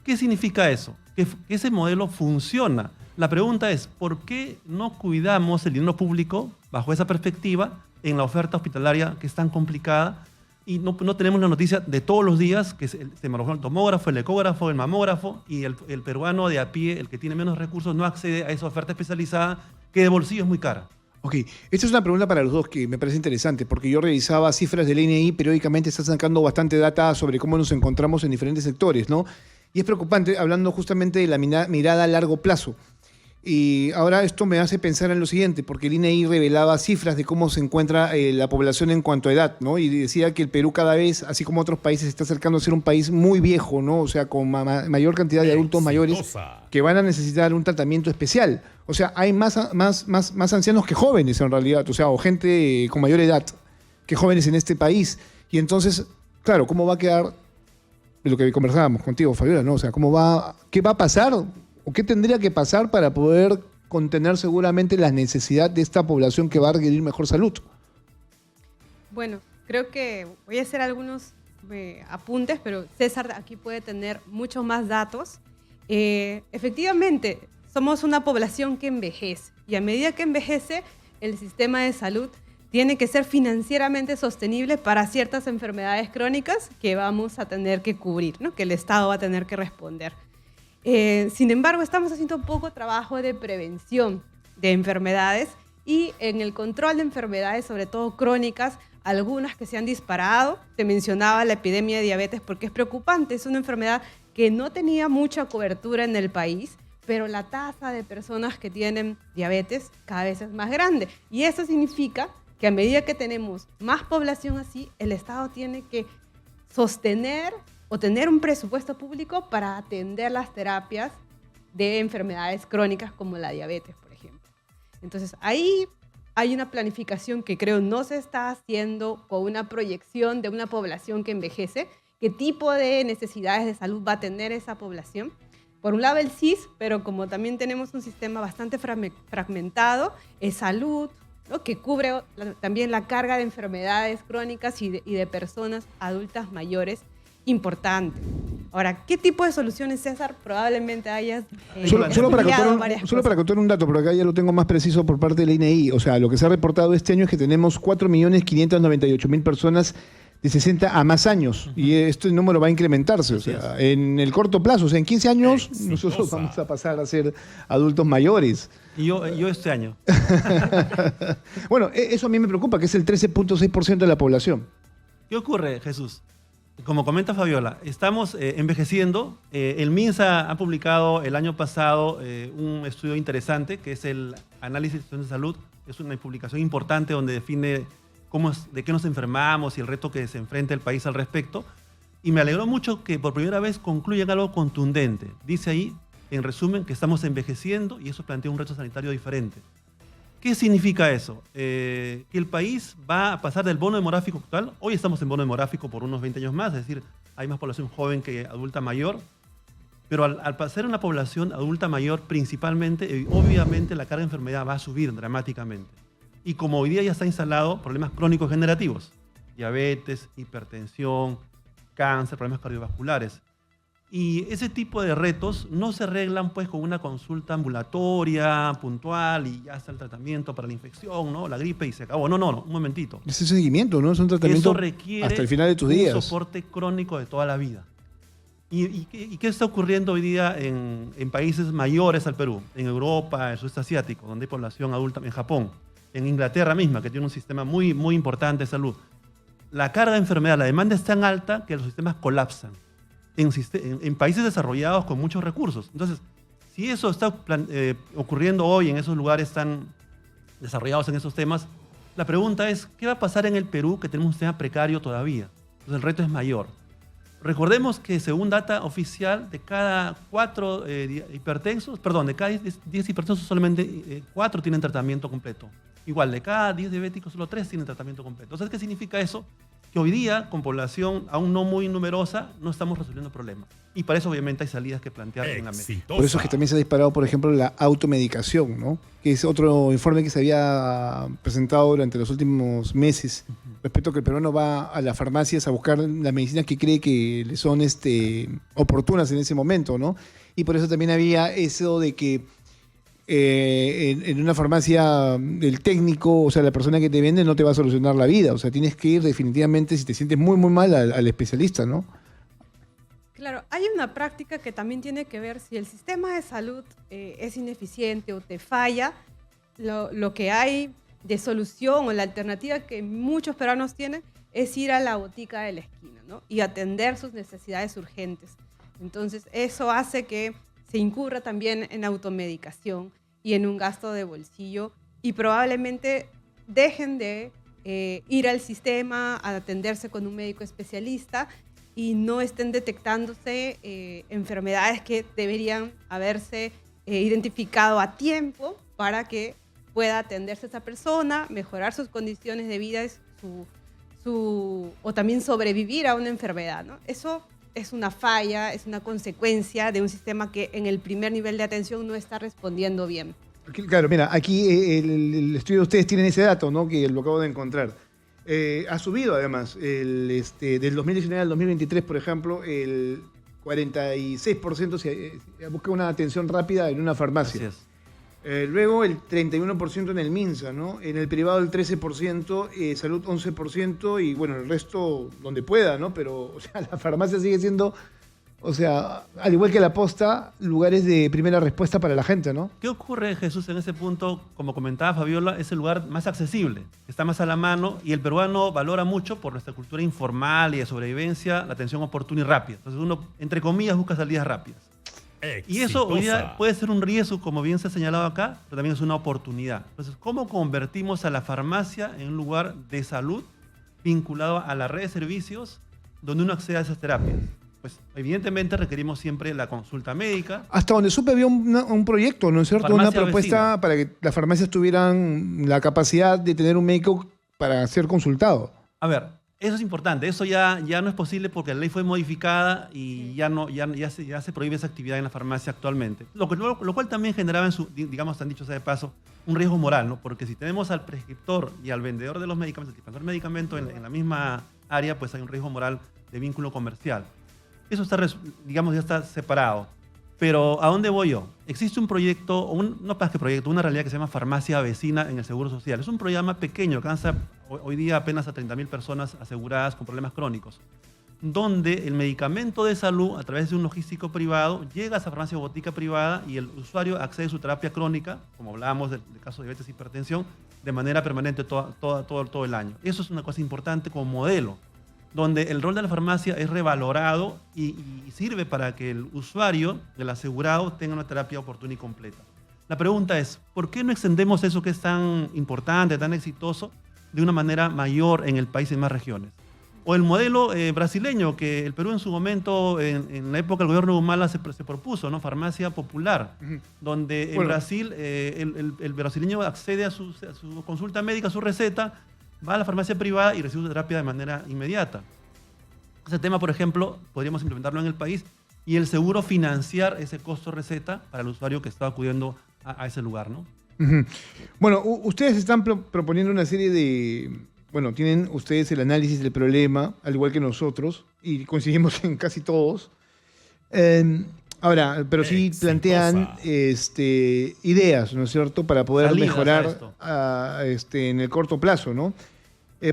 Speaker 3: ¿Qué significa eso? Que ese modelo funciona. La pregunta es, ¿por qué no cuidamos el dinero público bajo esa perspectiva en la oferta hospitalaria que es tan complicada? Y no tenemos la noticia de todos los días que se marcó el tomógrafo, el ecógrafo, el mamógrafo, y el peruano de a pie, el que tiene menos recursos, no accede a esa oferta especializada que de bolsillo es muy cara.
Speaker 2: Ok, esta es una pregunta para los dos que me parece interesante, porque yo revisaba cifras del INEI, periódicamente está sacando bastante data sobre cómo nos encontramos en diferentes sectores, ¿no? Y es preocupante, hablando justamente de la mirada a largo plazo. Y ahora esto me hace pensar en lo siguiente, porque el INEI revelaba cifras de cómo se encuentra la población en cuanto a edad, ¿no? Y decía que el Perú cada vez, así como otros países, se está acercando a ser un país muy viejo, ¿no? O sea, con mayor cantidad de adultos mayores que van a necesitar un tratamiento especial. O sea, hay más ancianos que jóvenes en realidad, o sea, o gente con mayor edad que jóvenes en este país. Y entonces, claro, ¿cómo va a quedar lo que conversábamos contigo, Fabiola, ¿no? O sea, ¿qué va a pasar? ¿O qué tendría que pasar para poder contener seguramente la necesidad de esta población que va a requerir mejor salud?
Speaker 1: Bueno, creo que voy a hacer algunos apuntes, pero César aquí puede tener muchos más datos. Efectivamente, somos una población que envejece y a medida que envejece, el sistema de salud tiene que ser financieramente sostenible para ciertas enfermedades crónicas que vamos a tener que cubrir, ¿no? Que el Estado va a tener que responder. Sin embargo, estamos haciendo poco trabajo de prevención de enfermedades y en el control de enfermedades, sobre todo crónicas, algunas que se han disparado. Te mencionaba la epidemia de diabetes porque es preocupante. Es una enfermedad que no tenía mucha cobertura en el país, pero la tasa de personas que tienen diabetes cada vez es más grande. Y eso significa que a medida que tenemos más población así, el Estado tiene que sostener o tener un presupuesto público para atender las terapias de enfermedades crónicas como la diabetes, por ejemplo. Entonces, ahí hay una planificación que creo no se está haciendo con una proyección de una población que envejece, qué tipo de necesidades de salud va a tener esa población. Por un lado el CIS, pero como también tenemos un sistema bastante fragmentado, es salud, ¿no? Que cubre también la carga de enfermedades crónicas y de personas adultas mayores importante. Ahora, ¿qué tipo de soluciones, César? Probablemente hayas
Speaker 2: solo para contar un dato, porque acá ya lo tengo más preciso por parte del INEI. O sea, lo que se ha reportado este año es que tenemos 4.598.000 personas de 60 a más años. Y este número va a incrementarse. O sea, en el corto plazo, o sea, en 15 años, nosotros vamos a pasar a ser adultos mayores.
Speaker 3: Y yo este año.
Speaker 2: Bueno, eso a mí me preocupa, que es el 13.6% de la población.
Speaker 3: ¿Qué ocurre, Jesús? Como comenta Fabiola, estamos envejeciendo. El MINSA ha publicado el año pasado un estudio interesante que es el análisis de salud. Es una publicación importante donde define de qué nos enfermamos y el reto que se enfrenta el país al respecto. Y me alegró mucho que por primera vez concluyan algo contundente. Dice ahí, en resumen, que estamos envejeciendo y eso plantea un reto sanitario diferente. ¿Qué significa eso? Que el país va a pasar del bono demográfico actual. Hoy estamos en bono demográfico por unos 20 años más, es decir, hay más población joven que adulta mayor. Pero al pasar una población adulta mayor principalmente, obviamente la carga de enfermedad va a subir dramáticamente. Y como hoy día ya está instalado problemas crónicos generativos, diabetes, hipertensión, cáncer, problemas cardiovasculares. Y ese tipo de retos no se arreglan pues con una consulta ambulatoria, puntual, y ya está el tratamiento para la infección, ¿no? La gripe y se acabó. No, un momentito.
Speaker 2: Ese seguimiento, ¿no? Es un tratamiento
Speaker 3: eso requiere
Speaker 2: hasta el final de tus días.
Speaker 3: Un soporte crónico de toda la vida. ¿Y qué está ocurriendo hoy día en países mayores al Perú? En Europa, en el sudeste asiático, donde hay población adulta, en Japón, en Inglaterra misma, que tiene un sistema muy, muy importante de salud. La carga de enfermedad, la demanda es tan alta que los sistemas colapsan. En países desarrollados con muchos recursos. Entonces, Si eso está ocurriendo hoy en esos lugares tan desarrollados en esos temas, la pregunta es, ¿qué va a pasar en el Perú que tenemos un sistema precario todavía? Entonces el reto es mayor. Recordemos que según data oficial, de cada 4 hipertensos, perdón, de cada 10 hipertensos solamente 4 tienen tratamiento completo. Igual, de cada 10 diabéticos solo 3 tienen tratamiento completo. Entonces, ¿qué significa eso? Que hoy día, con población aún no muy numerosa, no estamos resolviendo problemas. Y para eso, obviamente, hay salidas que plantear en la mesa.
Speaker 2: Por eso es que también se ha disparado, por ejemplo, la automedicación, ¿no? Que es otro informe que se había presentado durante los últimos meses, respecto a que el peruano va a las farmacias a buscar las medicinas que cree que le son oportunas en ese momento, ¿no? Y por eso también había eso de que en una farmacia el técnico, o sea, la persona que te vende no te va a solucionar la vida. O sea, tienes que ir definitivamente, si te sientes muy, muy mal, al especialista, ¿no?
Speaker 1: Claro, hay una práctica que también tiene que ver si el sistema de salud es ineficiente o te falla, lo que hay de solución o la alternativa que muchos peruanos tienen es ir a la botica de la esquina, ¿no? Y atender sus necesidades urgentes. Entonces, eso hace que se incurra también en automedicación y en un gasto de bolsillo y probablemente dejen de ir al sistema a atenderse con un médico especialista y no estén detectándose enfermedades que deberían haberse identificado a tiempo para que pueda atenderse esa persona, mejorar sus condiciones de vida o también sobrevivir a una enfermedad, ¿no? Eso es una falla, es una consecuencia de un sistema que en el primer nivel de atención no está respondiendo bien.
Speaker 2: Claro, mira, aquí el estudio de ustedes tienen ese dato, ¿no? Que lo acabo de encontrar. Ha subido además, del 2019 al 2023, por ejemplo, el 46% se busca una atención rápida en una farmacia.
Speaker 3: Así es.
Speaker 2: Luego el 31% en el MINSA, ¿no? En el privado el 13%, salud 11% y bueno, el resto donde pueda, ¿no? Pero o sea, la farmacia sigue siendo, o sea, al igual que la posta, lugares de primera respuesta para la gente, ¿no?
Speaker 3: ¿Qué ocurre, Jesús, en ese punto? Como comentaba Fabiola, es el lugar más accesible, está más a la mano y el peruano valora mucho por nuestra cultura informal y de sobrevivencia la atención oportuna y rápida. Entonces uno, entre comillas, busca salidas rápidas. Y eso hoy día puede ser un riesgo, como bien se ha señalado acá, pero también es una oportunidad. Entonces, ¿cómo convertimos a la farmacia en un lugar de salud vinculado a la red de servicios donde uno accede a esas terapias? Pues evidentemente requerimos siempre la consulta médica.
Speaker 2: Hasta donde supe había un proyecto, ¿no es cierto?
Speaker 3: Farmacia
Speaker 2: Una propuesta
Speaker 3: vecina,
Speaker 2: para que las farmacias tuvieran la capacidad de tener un médico para ser consultado.
Speaker 3: A ver, eso es importante. Eso ya no es posible porque la ley fue modificada y ya se prohíbe esa actividad en la farmacia actualmente. Lo cual también generaba, digamos, han dicho sea de paso, un riesgo moral, ¿no? Porque si tenemos al prescriptor y al vendedor de los medicamentos, el dispensador de medicamentos en la misma área, pues hay un riesgo moral de vínculo comercial. Eso está, digamos, ya está separado. Pero ¿a dónde voy yo? Existe un proyecto, no más que proyecto, una realidad que se llama Farmacia Vecina en el Seguro Social. Es un programa pequeño, alcanza hoy día apenas a 30.000 personas aseguradas con problemas crónicos, donde el medicamento de salud, a través de un logístico privado, llega a esa farmacia o botica privada y el usuario accede a su terapia crónica, como hablábamos del caso de diabetes y hipertensión, de manera permanente todo el año. Eso es una cosa importante como modelo, donde el rol de la farmacia es revalorado y sirve para que el usuario, el asegurado, tenga una terapia oportuna y completa. La pregunta es, ¿por qué no extendemos eso que es tan importante, tan exitoso, de una manera mayor en el país y en más regiones? O el modelo brasileño, que el Perú en su momento, en la época del gobierno de Humala, se propuso, ¿no? Farmacia popular, donde en Brasil el brasileño accede a su consulta médica, a su receta, va a la farmacia privada y recibe su terapia de manera inmediata. Ese tema, por ejemplo, podríamos implementarlo en el país y el seguro financiar ese costo receta para el usuario que está acudiendo a ese lugar, ¿no?
Speaker 2: Bueno, ustedes están proponiendo una serie de... Bueno, tienen ustedes el análisis del problema, al igual que nosotros, y coincidimos en casi todos. Ahora, pero sí plantean ideas, ¿no es cierto?, para poder mejorar en el corto plazo, ¿no?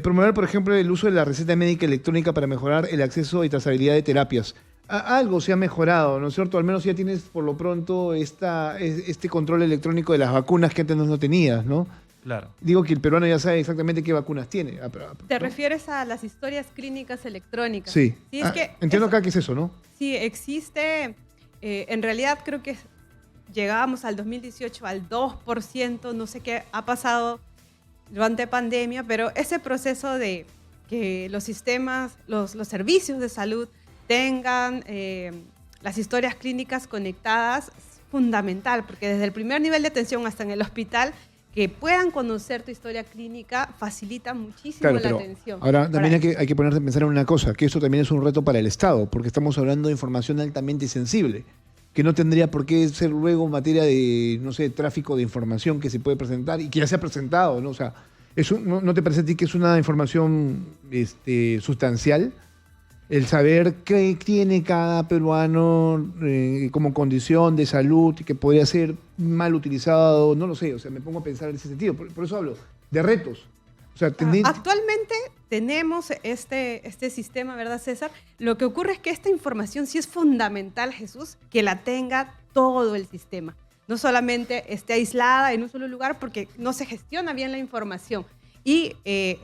Speaker 2: Promover, por ejemplo, el uso de la receta médica electrónica para mejorar el acceso y trazabilidad de terapias. Algo se ha mejorado, ¿no es cierto? Al menos ya tienes por lo pronto este control electrónico de las vacunas que antes no tenías, ¿no?
Speaker 3: Claro.
Speaker 2: Digo que el peruano ya sabe exactamente qué vacunas tiene.
Speaker 1: ¿Te refieres a las historias clínicas electrónicas?
Speaker 2: Sí.
Speaker 1: Sí, es que
Speaker 2: entiendo acá que es eso, ¿no?
Speaker 1: Sí, existe. En realidad creo que llegábamos al 2018 al 2%, no sé qué ha pasado durante pandemia, pero ese proceso de que los sistemas, los servicios de salud tengan las historias clínicas conectadas es fundamental, porque desde el primer nivel de atención hasta en el hospital, que puedan conocer tu historia clínica facilita muchísimo la atención.
Speaker 2: Ahora también hay que ponerte a pensar en una cosa, que esto también es un reto para el Estado, porque estamos hablando de información altamente sensible, que no tendría por qué ser luego materia de, no sé, tráfico de información que se puede presentar y que ya se ha presentado, ¿no? O sea, ¿no te parece a ti que es una información sustancial? El saber qué tiene cada peruano como condición de salud y que podría ser mal utilizado, no lo sé, o sea, me pongo a pensar en ese sentido. Por eso hablo de retos. O sea,
Speaker 1: actualmente tenemos este sistema, ¿verdad, César? Lo que ocurre es que esta información sí es fundamental, Jesús, que la tenga todo el sistema. No solamente esté aislada en un solo lugar porque no se gestiona bien la información. Y de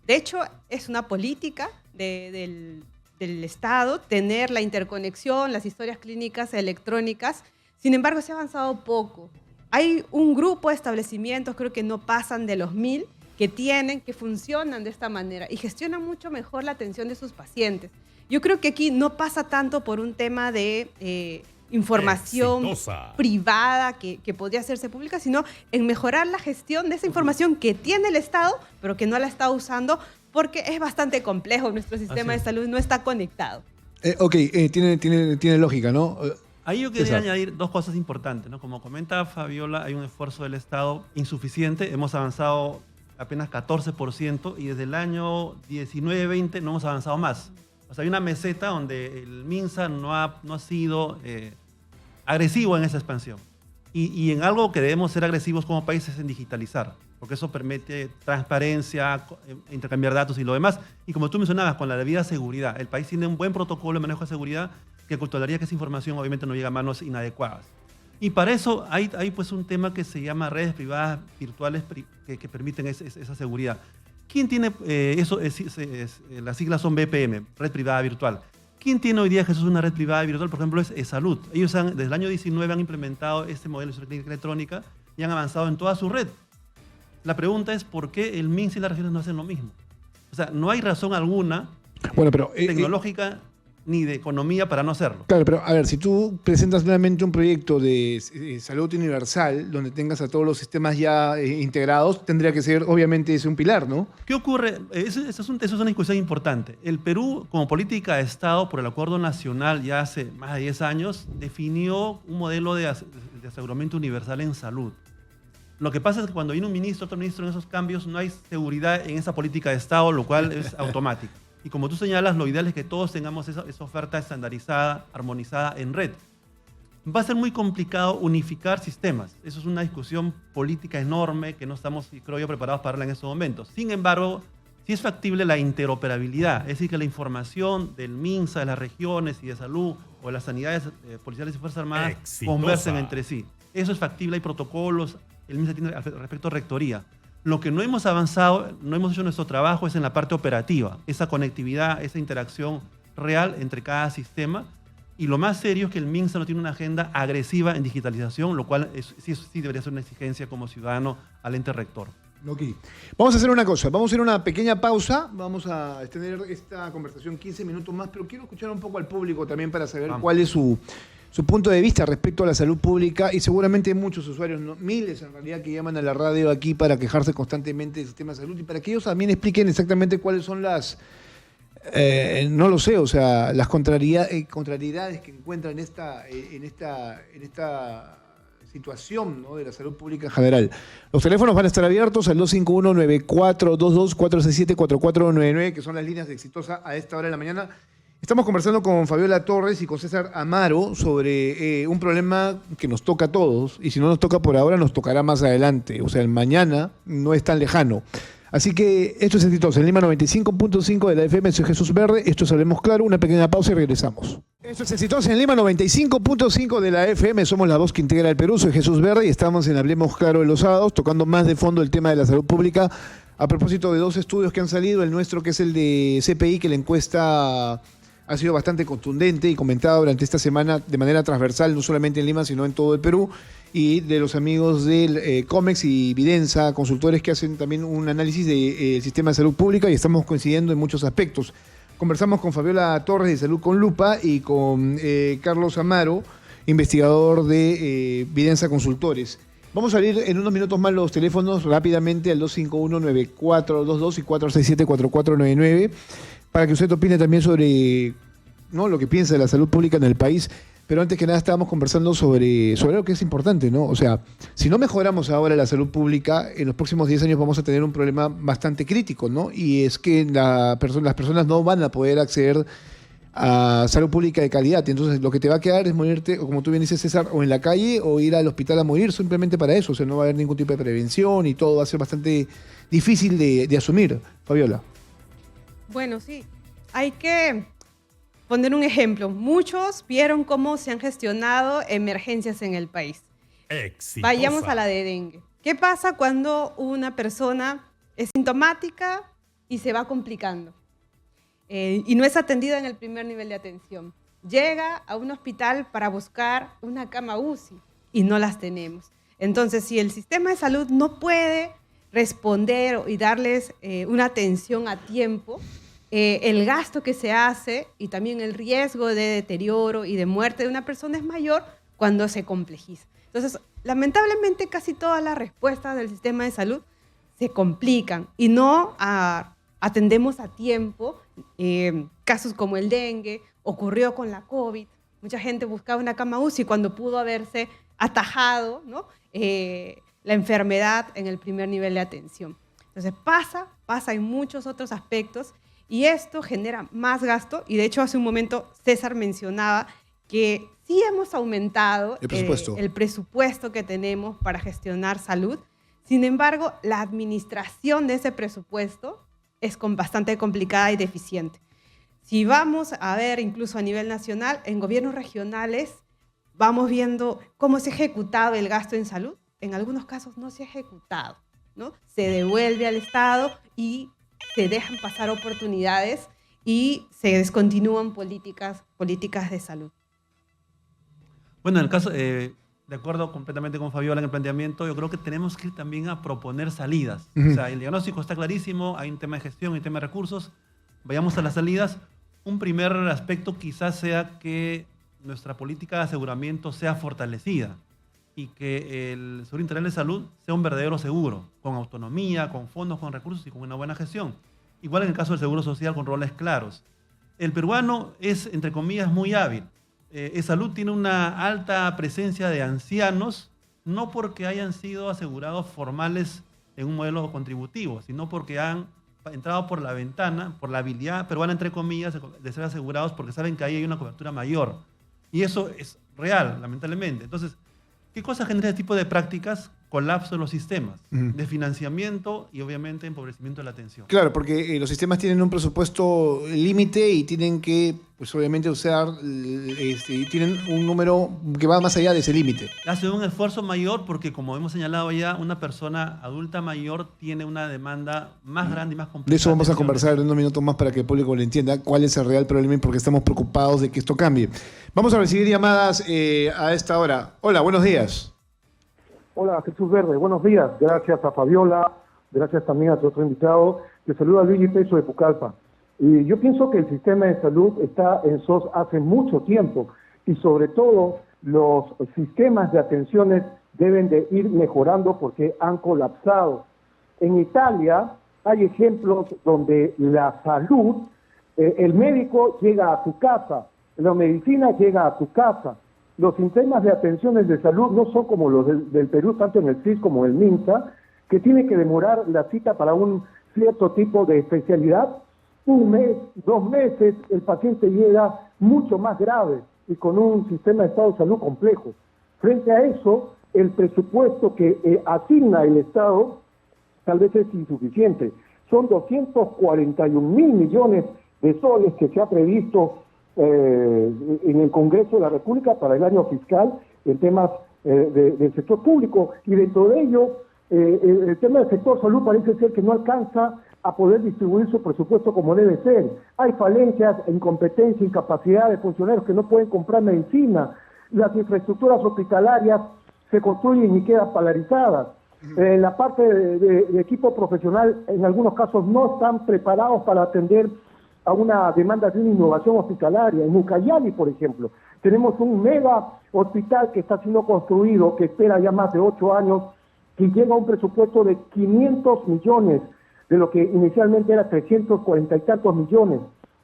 Speaker 1: hecho, es una política del Estado tener la interconexión, las historias clínicas electrónicas. Sin embargo, se ha avanzado poco. Hay un grupo de establecimientos, creo que no pasan de los 1000, que funcionan de esta manera y gestionan mucho mejor la atención de sus pacientes. Yo creo que aquí no pasa tanto por un tema de información privada que podría hacerse pública, sino en mejorar la gestión de esa información que tiene el Estado, pero que no la está usando porque es bastante complejo. Nuestro sistema de salud no está conectado.
Speaker 2: Tiene lógica, ¿no?
Speaker 3: Ahí yo quería añadir dos cosas importantes, ¿no? Como comenta Fabiola, hay un esfuerzo del Estado insuficiente. Hemos avanzado apenas 14% y desde el año 19-20 no hemos avanzado más. O sea, hay una meseta donde el MINSA no ha sido agresivo en esa expansión. Y en algo que debemos ser agresivos como país es en digitalizar, porque eso permite transparencia, intercambiar datos y lo demás. Y como tú mencionabas, con la debida seguridad. El país tiene un buen protocolo de manejo de seguridad que controlaría que esa información obviamente no llegue a manos inadecuadas. Y para eso hay pues un tema que se llama redes privadas virtuales que permiten esa seguridad. ¿Quién tiene eso? Las siglas son VPN, red privada virtual. ¿Quién tiene hoy día, Jesús, una red privada virtual? Por ejemplo, es Salud. Ellos desde el año 19 han implementado este modelo de clínica electrónica y han avanzado en toda su red. La pregunta es ¿por qué el MINSA y las regiones no hacen lo mismo? O sea, no hay razón alguna tecnológica ni de economía para no hacerlo.
Speaker 2: Claro, pero a ver, si tú presentas nuevamente un proyecto de salud universal donde tengas a todos los sistemas ya integrados, tendría que ser, obviamente, ese un pilar, ¿no?
Speaker 3: ¿Qué ocurre? Eso es una discusión importante. El Perú, como política de Estado, por el Acuerdo Nacional ya hace más de 10 años, definió un modelo de aseguramiento universal en salud. Lo que pasa es que cuando viene un ministro, otro ministro en esos cambios, no hay seguridad en esa política de Estado, lo cual es automático. Y como tú señalas, lo ideal es que todos tengamos esa oferta estandarizada, armonizada en red. Va a ser muy complicado unificar sistemas. Eso es una discusión política enorme que no estamos, creo yo, preparados para hablar en estos momentos. Sin embargo, sí es factible la interoperabilidad, es decir, que la información del MINSA, de las regiones y de salud o de las sanidades policiales y Fuerzas Armadas conversen entre sí. Eso es factible, hay protocolos, el MINSA tiene al respecto rectoría. Lo que no hemos avanzado, no hemos hecho nuestro trabajo es en la parte operativa, esa conectividad, esa interacción real entre cada sistema. Y lo más serio es que el MINSA no tiene una agenda agresiva en digitalización, lo cual sí debería ser una exigencia como ciudadano al ente rector.
Speaker 2: Okay. Vamos a hacer una cosa, vamos a hacer una pequeña pausa, vamos a extender esta conversación 15 minutos más, pero quiero escuchar un poco al público también para saber cuál es su punto de vista respecto a la salud pública, y seguramente hay muchos usuarios, miles en realidad, que llaman a la radio aquí para quejarse constantemente del sistema de salud y para que ellos también expliquen exactamente cuáles son las, no lo sé, o sea, las contrariedades que encuentran en esta situación, ¿no?, de la salud pública en general. Los teléfonos van a estar abiertos al 251-9422-467-4499, que son las líneas de Exitosa a esta hora de la mañana. Estamos conversando con Fabiola Torres y con César Amaro sobre un problema que nos toca a todos, y si no nos toca por ahora, nos tocará más adelante. O sea, el mañana no es tan lejano. Así que esto es Exitosa en Lima 95.5 de la FM. Soy Jesús Verde. Esto es Hablemos Claro. Una pequeña pausa y regresamos. Esto es Exitosa en Lima 95.5 de la FM. Somos la voz que integra el Perú. Soy Jesús Verde y estamos en Hablemos Claro de los sábados, tocando más de fondo el tema de la salud pública. A propósito de dos estudios que han salido, el nuestro, que es el de CPI, que le encuesta ha sido bastante contundente y comentada durante esta semana de manera transversal, no solamente en Lima, sino en todo el Perú, y de los amigos del COMEX y Vidensa, consultores que hacen también un análisis del sistema de salud pública, y estamos coincidiendo en muchos aspectos. Conversamos con Fabiola Torres de Salud con Lupa y con Carlos Amaro, investigador de Vidensa Consultores. Vamos a abrir en unos minutos más los teléfonos rápidamente al 251-9422 y 467-4499 para que usted opine también sobre, ¿no?, lo que piensa de la salud pública en el país. Pero antes que nada estábamos conversando sobre algo que es importante, ¿no? O sea, si no mejoramos ahora la salud pública, en los próximos 10 años vamos a tener un problema bastante crítico, ¿no? Y es que las personas no van a poder acceder a salud pública de calidad. Entonces lo que te va a quedar es morirte, o como tú bien dices, César, o en la calle o ir al hospital a morir simplemente para eso. O sea, no va a haber ningún tipo de prevención y todo va a ser bastante difícil de asumir. Fabiola.
Speaker 1: Bueno, sí. Hay que poner un ejemplo. Muchos vieron cómo se han gestionado emergencias en el país.
Speaker 4: Exitosa.
Speaker 1: Vayamos a la de dengue. ¿Qué pasa cuando una persona es sintomática y se va complicando? Y no es atendida en el primer nivel de atención. Llega a un hospital para buscar una cama UCI y no las tenemos. Entonces, si el sistema de salud no puede responder y darles una atención a tiempo, el gasto que se hace y también el riesgo de deterioro y de muerte de una persona es mayor cuando se complejiza. Entonces, lamentablemente, casi todas las respuestas del sistema de salud se complican y no atendemos a tiempo. Casos como el dengue, ocurrió con la COVID. Mucha gente buscaba una cama UCI cuando pudo haberse atajado, ¿no?, la enfermedad en el primer nivel de atención. Entonces pasa en muchos otros aspectos y esto genera más gasto. Y de hecho hace un momento César mencionaba que sí hemos aumentado el presupuesto que tenemos para gestionar salud. Sin embargo, la administración de ese presupuesto es bastante complicada y deficiente. Si vamos a ver incluso a nivel nacional, en gobiernos regionales vamos viendo cómo se ha ejecutado el gasto en salud. En algunos casos no se ha ejecutado, ¿no? Se devuelve al Estado y se dejan pasar oportunidades y se descontinúan políticas de salud.
Speaker 3: Bueno, en el caso, de acuerdo completamente con Fabiola en el planteamiento, yo creo que tenemos que ir también a proponer salidas. O sea, el diagnóstico está clarísimo, hay un tema de gestión, hay un tema de recursos. Vayamos a las salidas. Un primer aspecto quizás sea que nuestra política de aseguramiento sea fortalecida y que el Seguro Integral de Salud sea un verdadero seguro, con autonomía, con fondos, con recursos y con una buena gestión. Igual en el caso del Seguro Social, con roles claros. El peruano es, entre comillas, muy hábil. Salud tiene una alta presencia de ancianos, no porque hayan sido asegurados formales en un modelo contributivo, sino porque han entrado por la ventana, por la habilidad peruana, entre comillas, de ser asegurados, porque saben que ahí hay una cobertura mayor. Y eso es real, lamentablemente. Entonces, ¿qué cosa genera este tipo de prácticas? Colapso de los sistemas, de financiamiento y obviamente empobrecimiento de la atención.
Speaker 2: Claro, porque los sistemas tienen un presupuesto límite y tienen que, pues obviamente, usar, tienen un número que va más allá de ese límite.
Speaker 3: Hace un esfuerzo mayor porque, como hemos señalado ya, una persona adulta mayor tiene una demanda más grande y más compleja.
Speaker 2: De eso vamos a conversar en unos minutos más para que el público lo entienda cuál es el real problema y por qué estamos preocupados de que esto cambie. Vamos a recibir llamadas a esta hora. Hola, buenos días.
Speaker 5: Hola, Jesús Verde, buenos días. Gracias a Fabiola, gracias también a tu otro invitado. Te saluda Luigi Peso de Pucallpa. Y yo pienso que el sistema de salud está en SOS hace mucho tiempo y sobre todo los sistemas de atenciones deben de ir mejorando porque han colapsado. En Italia hay ejemplos donde la salud, el médico llega a tu casa, la medicina llega a tu casa. Los sistemas de atenciones de salud no son como los del Perú, tanto en el CIS como en el MINSA, que tiene que demorar la cita para un cierto tipo de especialidad. 1 mes, 2 meses, el paciente llega mucho más grave y con un sistema de estado de salud complejo. Frente a eso, el presupuesto que asigna el Estado tal vez es insuficiente. Son 241.000 millones de soles que se ha previsto en el Congreso de la República para el año fiscal en temas del sector público, y dentro de ello el tema del sector salud parece ser que no alcanza a poder distribuir su presupuesto como debe ser. Hay falencias, incompetencia, incapacidad de funcionarios que no pueden comprar medicina. Las infraestructuras hospitalarias se construyen y quedan paralizadas. La parte de equipo profesional, en algunos casos, no están preparados para atender a una demanda de una innovación hospitalaria. En Ucayali, por ejemplo, tenemos un mega hospital que está siendo construido, que espera ya más de 8 años, que llega a un presupuesto de 500 millones, de lo que inicialmente era 340 y tantos millones.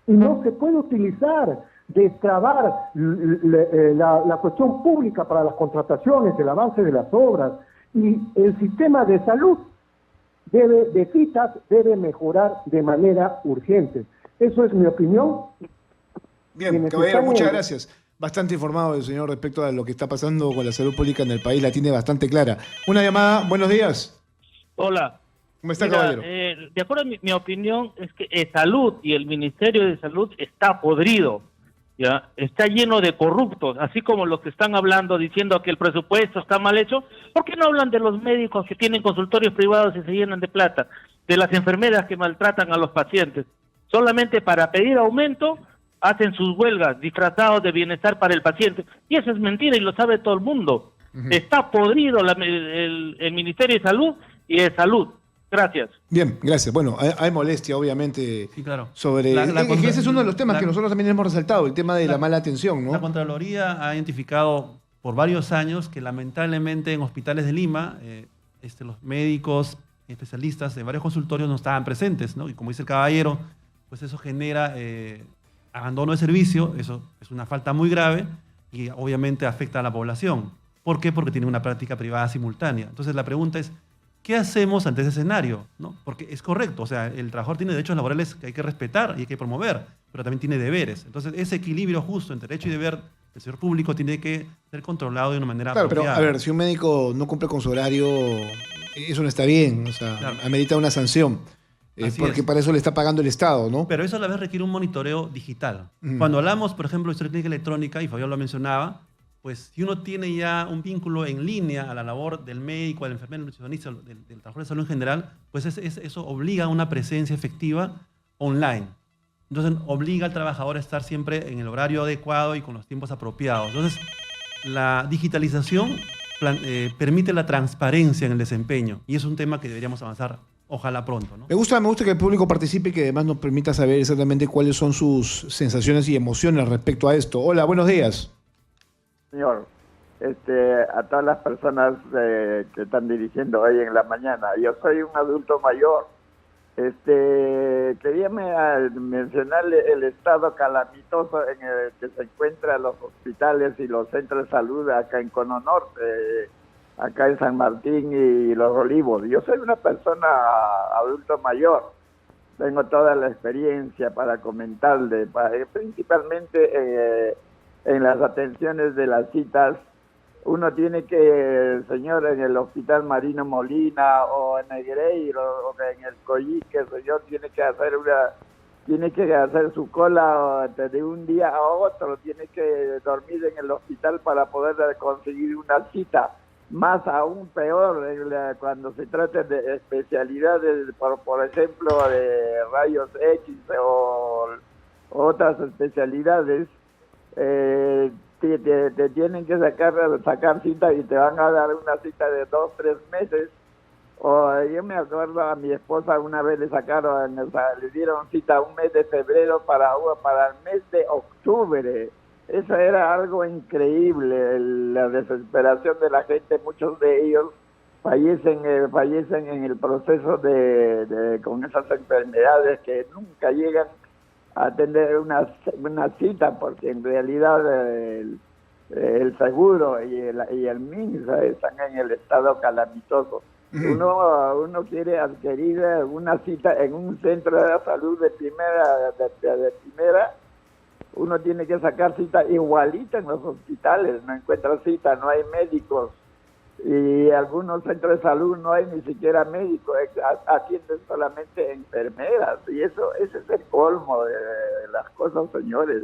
Speaker 5: Y no se puede utilizar, destrabar la cuestión pública para las contrataciones, el avance de las obras. Y el sistema de salud de citas debe mejorar de manera urgente. Eso es mi opinión.
Speaker 2: Bien, caballero, muchas gracias. Bastante informado el señor respecto a lo que está pasando con la salud pública en el país, la tiene bastante clara. Una llamada, buenos días.
Speaker 4: Hola.
Speaker 2: ¿Cómo está,
Speaker 4: Mira,
Speaker 2: caballero?
Speaker 4: de acuerdo a mi opinión, es que Salud y el Ministerio de Salud está podrido, ¿ya? Está lleno de corruptos, así como los que están hablando diciendo que el presupuesto está mal hecho. ¿Por qué no hablan de los médicos que tienen consultorios privados y se llenan de plata? De las enfermeras que maltratan a los pacientes. Solamente para pedir aumento hacen sus huelgas disfrazados de bienestar para el paciente. Y eso es mentira y lo sabe todo el mundo. Está podrido el Ministerio de Salud y de Salud. Gracias.
Speaker 2: Bien, gracias. Bueno, hay molestia, obviamente,
Speaker 3: Sí, claro.
Speaker 2: sobre... ese es uno de los temas que nosotros también hemos resaltado, el tema de la mala atención, ¿no?
Speaker 3: La Contraloría ha identificado por varios años que lamentablemente en hospitales de Lima los médicos y especialistas de varios consultorios no estaban presentes, ¿no? Y como dice el caballero, pues eso genera abandono de servicio, eso es una falta muy grave y obviamente afecta a la población. ¿Por qué? Porque tiene una práctica privada simultánea. Entonces la pregunta es, ¿qué hacemos ante ese escenario? ¿No? Porque es correcto, o sea, el trabajador tiene derechos laborales que hay que respetar y hay que promover, pero también tiene deberes. Entonces, ese equilibrio justo entre derecho y deber del sector público tiene que ser controlado de una manera apropiada.
Speaker 2: Pero a ver, si un médico no cumple con su horario, eso no está bien, o sea, amerita una sanción. Porque para eso le está pagando el Estado, ¿no?
Speaker 3: Pero eso a la vez requiere un monitoreo digital. Cuando hablamos, por ejemplo, de historia clínica electrónica, y Fabiola lo mencionaba, pues si uno tiene ya un vínculo en línea a la labor del médico, del enfermero, del nutricionista, del trabajador de salud en general, pues eso obliga a una presencia efectiva online. Entonces obliga al trabajador a estar siempre en el horario adecuado y con los tiempos apropiados. Entonces la digitalización permite la transparencia en el desempeño y es un tema que deberíamos avanzar, ojalá pronto, ¿no?
Speaker 2: Me gusta que el público participe y que además nos permita saber exactamente cuáles son sus sensaciones y emociones respecto a esto. Hola, buenos días.
Speaker 6: Señor, a todas las personas que están dirigiendo hoy en la mañana, yo soy un adulto mayor. Quería mencionarle el estado calamitoso en el que se encuentran los hospitales y los centros de salud acá en Cono Norte, acá en San Martín y Los Olivos. Yo soy una persona adulto mayor, tengo toda la experiencia para comentarle, principalmente en las atenciones de las citas. Uno tiene que, señor, en el Hospital Marino Molina o en Negreiro o en el Coyique, señor, tiene que hacer su cola de un día a otro, tiene que dormir en el hospital para poder conseguir una cita. Más aún peor cuando se trata de especialidades, por ejemplo, de rayos X o otras especialidades. Te tienen que sacar cita y te van a dar una cita de 2-3 meses. Yo me acuerdo, a mi esposa una vez le dieron cita un mes de febrero para el mes de octubre. Eso era algo increíble, la desesperación de la gente. Muchos de ellos fallecen en el proceso con esas enfermedades que nunca llegan a tener una cita, porque en realidad el seguro y el MINSA están en el estado calamitoso. Uno quiere adquirir una cita en un centro de salud de primera, uno tiene que sacar cita igualita en los hospitales, no encuentra cita, no hay médicos, y algunos centros de salud no hay ni siquiera médicos, atienden solamente enfermeras, y ese es el colmo de las cosas, señores.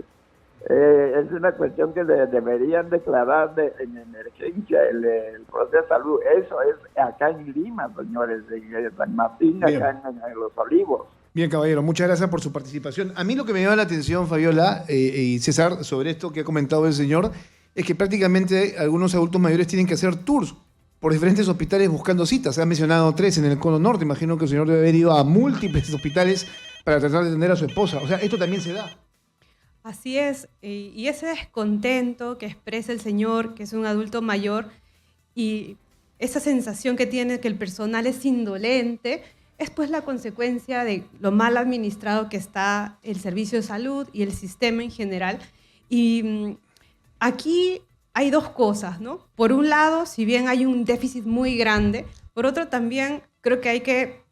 Speaker 6: Es una cuestión que deberían declarar en emergencia el proceso de salud. Eso es acá en Lima, señores, en San Martín,
Speaker 2: Bien.
Speaker 6: acá en Los Olivos.
Speaker 2: Bien, caballero, muchas gracias por su participación. A mí lo que me llama la atención, Fabiola y César, sobre esto que ha comentado el señor, es que prácticamente algunos adultos mayores tienen que hacer tours por diferentes hospitales buscando citas. Se han mencionado 3 en el Cono Norte. Imagino que el señor debe haber ido a múltiples hospitales para tratar de atender a su esposa. O sea, esto también se da.
Speaker 1: Así es, y ese descontento que expresa el señor, que es un adulto mayor, y esa sensación que tiene que el personal es indolente, es pues la consecuencia de lo mal administrado que está el servicio de salud y el sistema en general. Y aquí hay dos cosas, ¿no? Por un lado, si bien hay un déficit muy grande, por otro también creo que hay que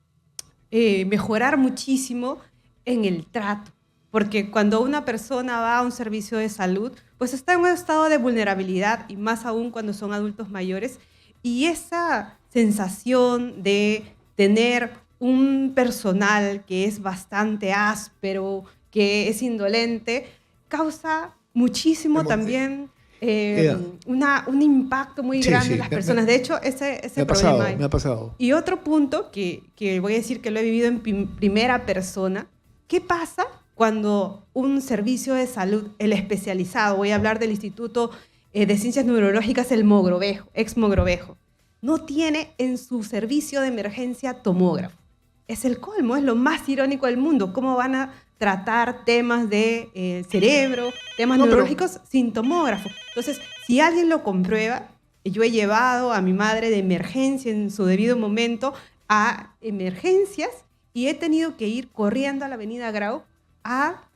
Speaker 1: mejorar muchísimo en el trato. Porque cuando una persona va a un servicio de salud, pues está en un estado de vulnerabilidad, y más aún cuando son adultos mayores, y esa sensación de tener un personal que es bastante áspero, que es indolente, causa muchísimo también un impacto muy grande en las personas. De hecho, ese problema hay.
Speaker 2: Me ha pasado.
Speaker 1: Y otro punto que voy a decir que lo he vivido en primera persona, ¿qué pasa cuando un servicio de salud, el especializado, voy a hablar del Instituto de Ciencias Neurológicas, el Mogrovejo, ex Mogrovejo, no tiene en su servicio de emergencia tomógrafo? Es el colmo, es lo más irónico del mundo. ¿Cómo van a tratar temas de cerebro, temas neurológicos sin tomógrafo? Entonces, si alguien lo comprueba, yo he llevado a mi madre de emergencia en su debido momento a emergencias y he tenido que ir corriendo a la avenida Grau a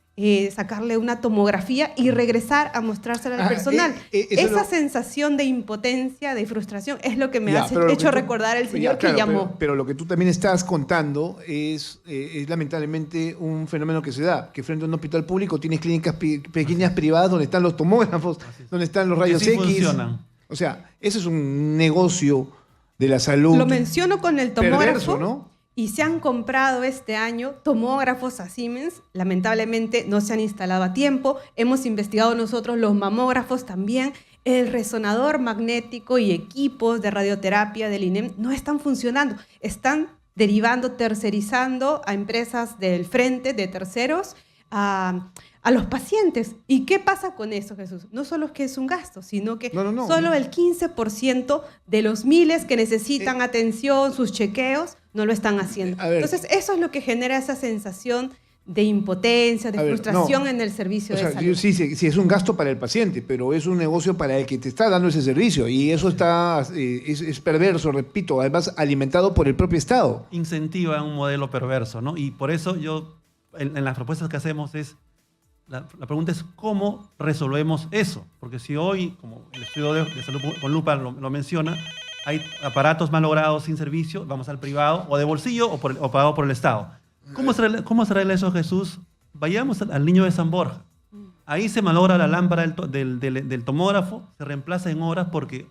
Speaker 1: sacarle una tomografía y regresar a mostrársela al personal. Esa sensación de impotencia, de frustración, es lo que me ha hecho recordar el señor que llamó.
Speaker 2: Pero lo que tú también estás contando es lamentablemente un fenómeno que se da, que frente a un hospital público tienes clínicas pequeñas privadas donde están los tomógrafos, donde están los rayos X.
Speaker 3: Funcionan.
Speaker 2: O sea, ese es un negocio de la salud.
Speaker 1: Lo menciono con el tomógrafo.
Speaker 2: Perverso, ¿no?
Speaker 1: Y se han comprado este año tomógrafos a Siemens. Lamentablemente no se han instalado a tiempo. Hemos investigado nosotros los mamógrafos también. El resonador magnético y equipos de radioterapia del INEM no están funcionando. Están derivando, tercerizando a empresas del frente, de terceros, a los pacientes. ¿Y qué pasa con eso, Jesús? No solo es que es un gasto, sino que solo el 15% de los miles que necesitan atención, sus chequeos, no lo están haciendo. Entonces, eso es lo que genera esa sensación de impotencia, de frustración en el servicio de salud.
Speaker 2: Sí, es un gasto para el paciente, pero es un negocio para el que te está dando ese servicio, y eso es perverso, repito, además alimentado por el propio Estado.
Speaker 3: Incentiva un modelo perverso, ¿no? Y por eso yo, en las propuestas que hacemos la pregunta es cómo resolvemos eso, porque si hoy, como el estudio de Salud con Lupa lo menciona, hay aparatos mal logrados sin servicio, vamos al privado, o de bolsillo, o pagado por el Estado. ¿Cómo se arregla eso, Jesús? Vayamos al Niño de San Borja. Ahí se malogra la lámpara del tomógrafo, se reemplaza en horas porque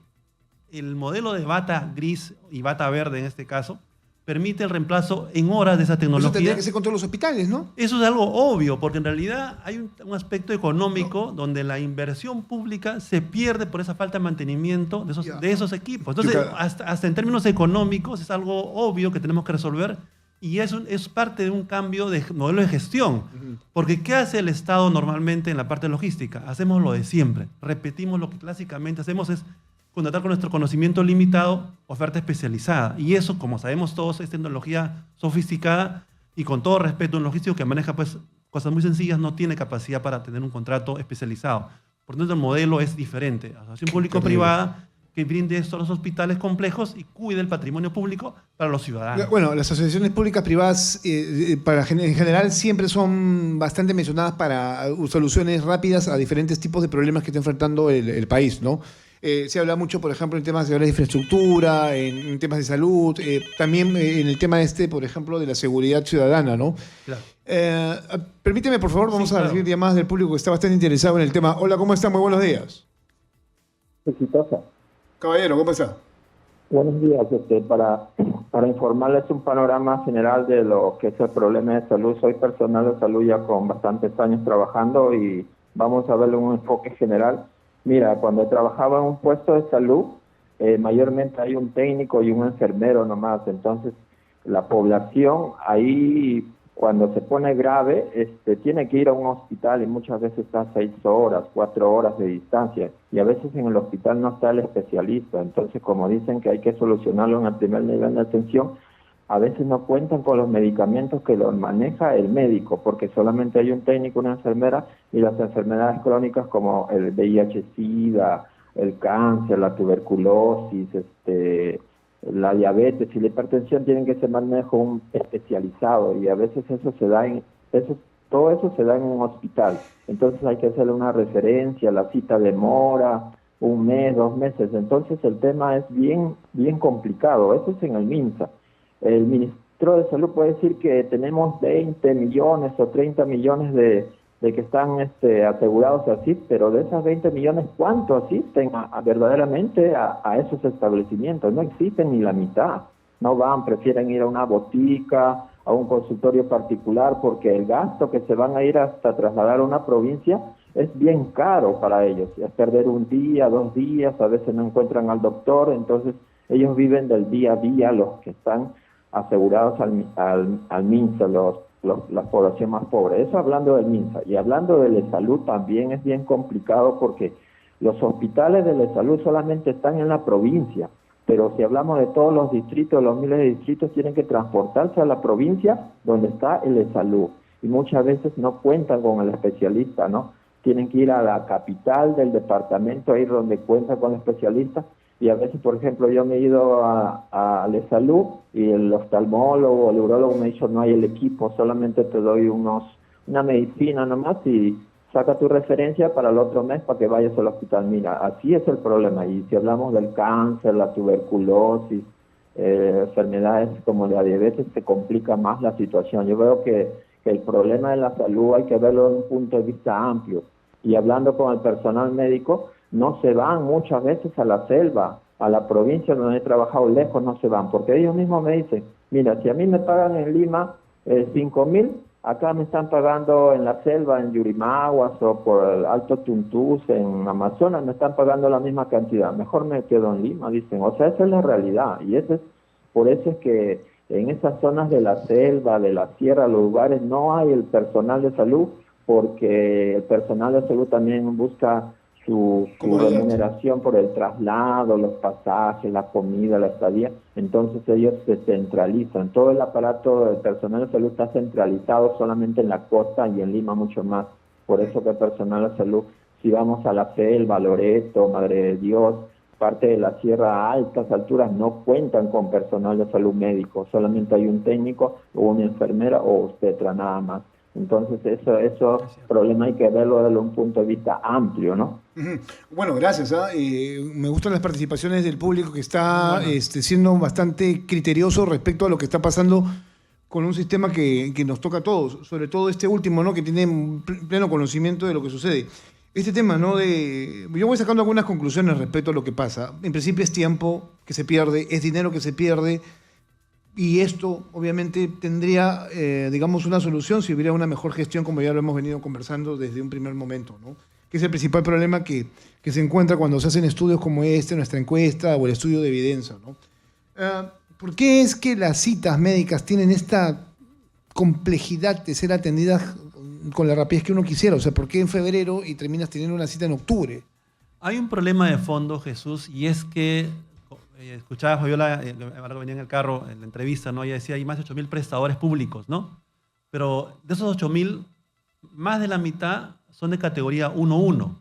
Speaker 3: el modelo de bata gris y bata verde en este caso permite el reemplazo en horas de esa tecnología.
Speaker 2: Eso tendría que ser con todos los hospitales, ¿no?
Speaker 3: Eso es algo obvio, porque en realidad hay un aspecto económico donde la inversión pública se pierde por esa falta de mantenimiento de esos equipos. Entonces, hasta en términos económicos es algo obvio que tenemos que resolver, y es parte de un cambio de modelo de gestión. Porque ¿qué hace el Estado normalmente en la parte logística? Hacemos lo de siempre. Repetimos lo que clásicamente hacemos, es contratar con nuestro conocimiento limitado oferta especializada. Y eso, como sabemos todos, es tecnología sofisticada, y con todo respeto, un logístico que maneja pues cosas muy sencillas no tiene capacidad para tener un contrato especializado. Por lo tanto, el modelo es diferente. Asociación público-privada que brinde esto a los hospitales complejos y cuide el patrimonio público para los ciudadanos.
Speaker 2: Bueno, las asociaciones públicas privadas en general siempre son bastante mencionadas para soluciones rápidas a diferentes tipos de problemas que está enfrentando el país, ¿no? Se habla mucho, por ejemplo, en temas de infraestructura, en temas de salud, también en el tema por ejemplo, de la seguridad ciudadana, ¿no? Claro. Permíteme, por favor, vamos a recibir llamadas del público que está bastante interesado en el tema. Hola, ¿cómo está? Muy buenos días.
Speaker 5: Exitosa.
Speaker 2: Caballero, ¿cómo está?
Speaker 6: Buenos días. Para informarles un panorama general de lo que es el problema de salud. Soy personal de salud ya con bastantes años trabajando, y vamos a verlo en un enfoque general. Mira, cuando trabajaba en un puesto de salud, mayormente hay un técnico y un enfermero nomás, entonces la población ahí cuando se pone grave tiene que ir a un hospital y muchas veces está a 6 horas, 4 horas de distancia y a veces en el hospital no está el especialista, entonces como dicen que hay que solucionarlo en el primer nivel de atención, a veces no cuentan con los medicamentos que los maneja el médico, porque solamente hay un técnico, una enfermera, y las enfermedades crónicas como el VIH-Sida, el cáncer, la tuberculosis, la diabetes y la hipertensión tienen que ser manejo especializado, y a veces todo eso se da en un hospital. Entonces hay que hacerle una referencia, la cita demora 1 mes, 2 meses. Entonces el tema es bien complicado. Eso es en el MINSA. El ministro de Salud puede decir que tenemos 20 millones o 30 millones de que están asegurados así, pero de esas 20 millones, ¿cuánto asisten verdaderamente a esos establecimientos? No existen ni la mitad. No van, prefieren ir a una botica, a un consultorio particular, porque el gasto que se van a ir hasta trasladar a una provincia es bien caro para ellos. Es perder 1 día, 2 días, a veces no encuentran al doctor, entonces ellos viven del día a día, los que están asegurados al MINSA, la población más pobre. Eso hablando del MINSA. Y hablando de la salud también es bien complicado porque los hospitales de la salud solamente están en la provincia, pero si hablamos de todos los distritos, los miles de distritos, tienen que transportarse a la provincia donde está el de salud. Y muchas veces no cuentan con el especialista, ¿no? Tienen que ir a la capital del departamento, ahí donde cuentan con el especialista. Y a veces, por ejemplo, yo me he ido a la salud y el oftalmólogo o el urólogo me ha dicho no hay el equipo, solamente te doy una medicina nomás y saca tu referencia para el otro mes para que vayas al hospital. Mira, así es el problema. Y si hablamos del cáncer, la tuberculosis, enfermedades como la diabetes, se complica más la situación. Yo veo que el problema de la salud hay que verlo desde un punto de vista amplio. Y hablando con el personal médico, no se van muchas veces a la selva, a la provincia donde he trabajado lejos, no se van, porque ellos mismos me dicen, mira, si a mí me pagan en Lima 5.000, acá me están pagando en la selva, en Yurimaguas o por el Alto Tuntús, en Amazonas, me están pagando la misma cantidad, mejor me quedo en Lima, dicen. O sea, esa es la realidad, y por eso es que en esas zonas de la selva, de la sierra, los lugares, no hay el personal de salud, porque el personal de salud también busca su remuneración por el traslado, los pasajes, la comida, la estadía. Entonces ellos se centralizan. Todo el aparato del personal de salud está centralizado solamente en la costa y en Lima mucho más. Por eso que el personal de salud, si vamos a la selva, Loreto, Madre de Dios, parte de la sierra a altas alturas, no cuentan con personal de salud médico. Solamente hay un técnico o una enfermera o obstetra nada más. Entonces eso problema hay que verlo desde un punto de vista amplio, ¿no?
Speaker 2: Bueno, gracias. Me gustan las participaciones del público que está siendo bastante criterioso respecto a lo que está pasando con un sistema que nos toca a todos, sobre todo este último, ¿no? Que tiene pleno conocimiento de lo que sucede. Este tema, ¿no? Yo voy sacando algunas conclusiones respecto a lo que pasa. En principio es tiempo que se pierde, es dinero que se pierde. Y esto, obviamente, tendría, digamos, una solución si hubiera una mejor gestión, como ya lo hemos venido conversando desde un primer momento, ¿no? Que es el principal problema que se encuentra cuando se hacen estudios como nuestra encuesta o el estudio de evidencia, ¿no? ¿Por qué es que las citas médicas tienen esta complejidad de ser atendidas con la rapidez que uno quisiera? O sea, ¿por qué en febrero y terminas teniendo una cita en octubre?
Speaker 3: Hay un problema de fondo, Jesús, y es que escuchaba a Fabiola, ahora que venía en el carro, en la entrevista, ¿no? Ella decía, hay más de 8.000 prestadores públicos, ¿no? Pero de esos 8.000, más de la mitad son de categoría 1-1.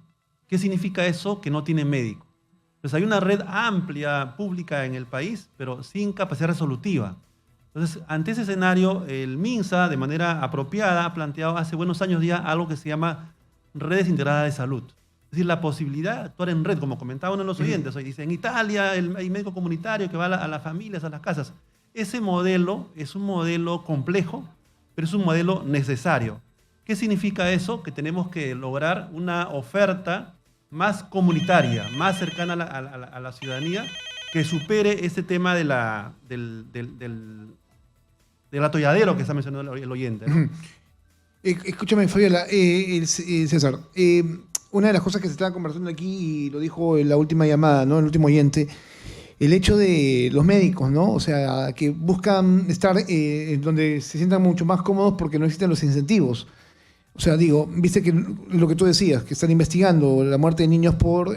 Speaker 3: ¿Qué significa eso? Que no tienen médico. Entonces hay una red amplia, pública en el país, pero sin capacidad resolutiva. Entonces, ante ese escenario, el MINSA, de manera apropiada, ha planteado hace buenos años ya algo que se llama redes integradas de salud. Es decir, la posibilidad de actuar en red, como comentaba uno de los oyentes. Hoy dice, en Italia hay médico comunitario que va a las familias, a las casas. Ese modelo es un modelo complejo, pero es un modelo necesario. ¿Qué significa eso? Que tenemos que lograr una oferta más comunitaria, más cercana a la ciudadanía, que supere ese tema del atolladero que está mencionando el oyente, ¿no?
Speaker 2: Escúchame, Fabiola, César, una de las cosas que se estaba conversando aquí, y lo dijo en la última llamada, ¿no? El último oyente, el hecho de los médicos, ¿no? O sea, que buscan estar donde se sientan mucho más cómodos porque no existen los incentivos. O sea, digo, viste que lo que tú decías, que están investigando la muerte de niños por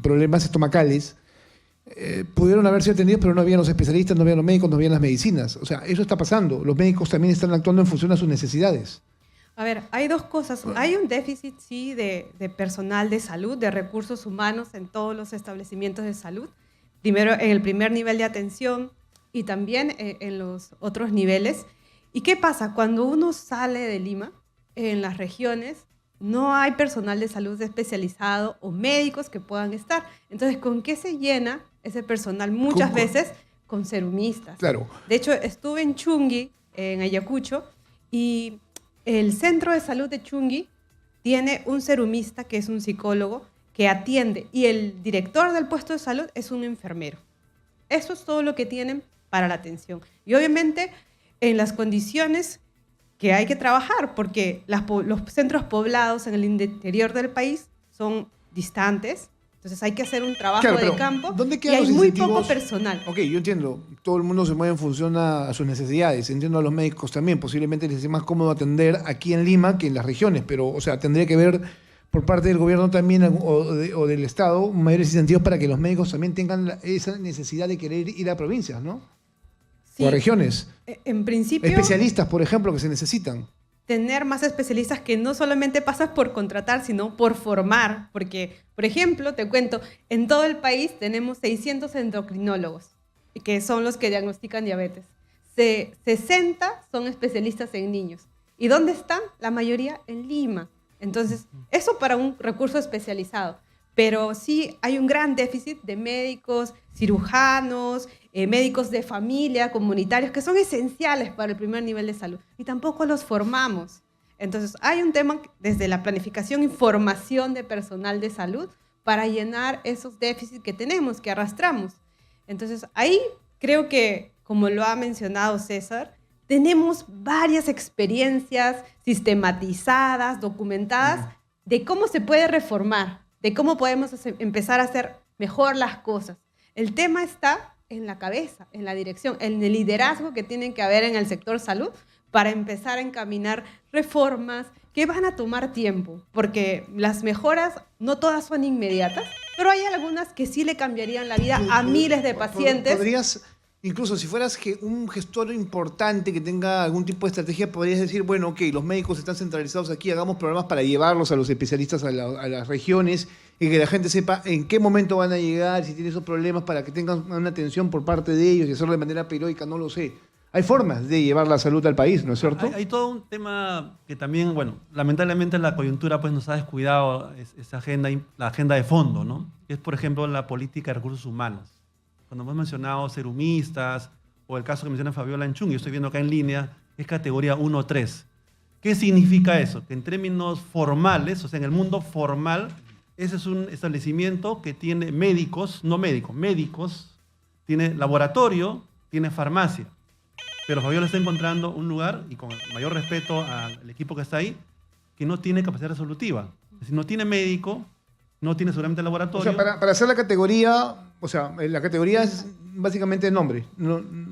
Speaker 2: problemas estomacales, pudieron haber sido atendidos, pero no habían los especialistas, no habían los médicos, no habían las medicinas. O sea, eso está pasando. Los médicos también están actuando en función a sus necesidades.
Speaker 1: A ver, hay dos cosas. Hay un déficit, sí, de personal de salud, de recursos humanos en todos los establecimientos de salud. Primero, en el primer nivel de atención y también en los otros niveles. ¿Y qué pasa? Cuando uno sale de Lima, en las regiones, no hay personal de salud especializado o médicos que puedan estar. Entonces, ¿con qué se llena ese personal? Muchas veces con serumistas.
Speaker 2: Claro.
Speaker 1: De hecho, estuve en Chungui, en Ayacucho, y el centro de salud de Chungui tiene un serumista que es un psicólogo que atiende, y el director del puesto de salud es un enfermero. Eso es todo lo que tienen para la atención. Y obviamente en las condiciones que hay que trabajar, porque los centros poblados en el interior del país son distantes, entonces hay que hacer un trabajo de campo,
Speaker 2: ¿dónde
Speaker 1: y
Speaker 2: quedan
Speaker 1: hay
Speaker 2: los
Speaker 1: muy
Speaker 2: incentivos?
Speaker 1: poco personal.
Speaker 2: Ok, yo entiendo. Todo el mundo se mueve en función a sus necesidades. Entiendo a los médicos también. Posiblemente les sea más cómodo atender aquí en Lima que en las regiones, pero, o sea, tendría que ver por parte del gobierno también o del Estado mayores incentivos para que los médicos también tengan esa necesidad de querer ir a provincias, ¿no?
Speaker 1: Sí,
Speaker 2: o a regiones.
Speaker 1: En principio,
Speaker 2: Especialistas, por ejemplo, que se necesitan.
Speaker 1: tener más especialistas que no solamente pasas por contratar, sino por formar. Porque, por ejemplo, te cuento, en todo el país tenemos 600 endocrinólogos, que son los que diagnostican diabetes. 60 son especialistas en niños. ¿Y dónde están? La mayoría en Lima. Entonces, eso para un recurso especializado. Pero sí hay un gran déficit de médicos, cirujanos, médicos de familia, comunitarios, que son esenciales para el primer nivel de salud. Y tampoco los formamos. Entonces, hay un tema desde la planificación y formación de personal de salud para llenar esos déficits que tenemos, que arrastramos. Entonces, ahí creo que, como lo ha mencionado César, tenemos varias experiencias sistematizadas, documentadas, de cómo se puede reformar, de cómo podemos empezar a hacer mejor las cosas. El tema está en la cabeza, en la dirección, en el liderazgo que tienen que haber en el sector salud para empezar a encaminar reformas que van a tomar tiempo, porque las mejoras no todas son inmediatas, pero hay algunas que sí le cambiarían la vida a miles de pacientes.
Speaker 2: ¿Podrías, incluso si fueras un gestor importante que tenga algún tipo de estrategia, podrías decir, bueno, ok, los médicos están centralizados aquí, hagamos programas para llevarlos a los especialistas a las regiones y que la gente sepa en qué momento van a llegar, si tienen esos problemas, para que tengan una atención por parte de ellos y hacerlo de manera periódica? No lo sé. Hay formas de llevar la salud al país, ¿no es cierto?
Speaker 3: Hay todo un tema que también, bueno, lamentablemente la coyuntura pues nos ha descuidado esa agenda, la agenda de fondo, ¿no? Que es, por ejemplo, la política de recursos humanos. Cuando hemos mencionado serumistas o el caso que menciona Fabiola en Chungui, yo estoy viendo acá en línea, es categoría 1-3. ¿Qué significa eso? Que en términos formales, o sea, en el mundo formal, ese es un establecimiento que tiene médicos, no médicos, médicos, tiene laboratorio, tiene farmacia. Pero Fabiola está encontrando un lugar, y con el mayor respeto al equipo que está ahí, que no tiene capacidad resolutiva. Es decir, no tiene médico, no tiene seguramente laboratorio.
Speaker 2: O sea, para hacer la categoría, o sea, la categoría es básicamente el nombre.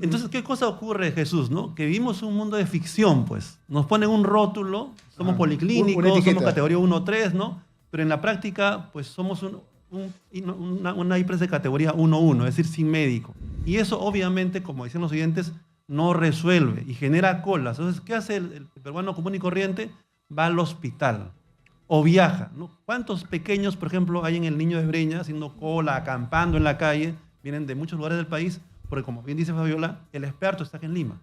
Speaker 3: Entonces, ¿qué cosa ocurre, Jesús? ¿No? Que vivimos un mundo de ficción, pues. Nos ponen un rótulo, somos policlínicos, somos categoría 1-3, ¿no? Pero en la práctica, pues somos una IPRES de categoría 1-1, es decir, sin médico. Y eso, obviamente, como decían los oyentes, no resuelve y genera colas. Entonces, ¿qué hace el peruano común y corriente? Va al hospital o viaja, ¿no? ¿Cuántos pequeños, por ejemplo, hay en el Niño de Breña haciendo cola, acampando en la calle? Vienen de muchos lugares del país, porque como bien dice Fabiola, el experto está aquí en Lima.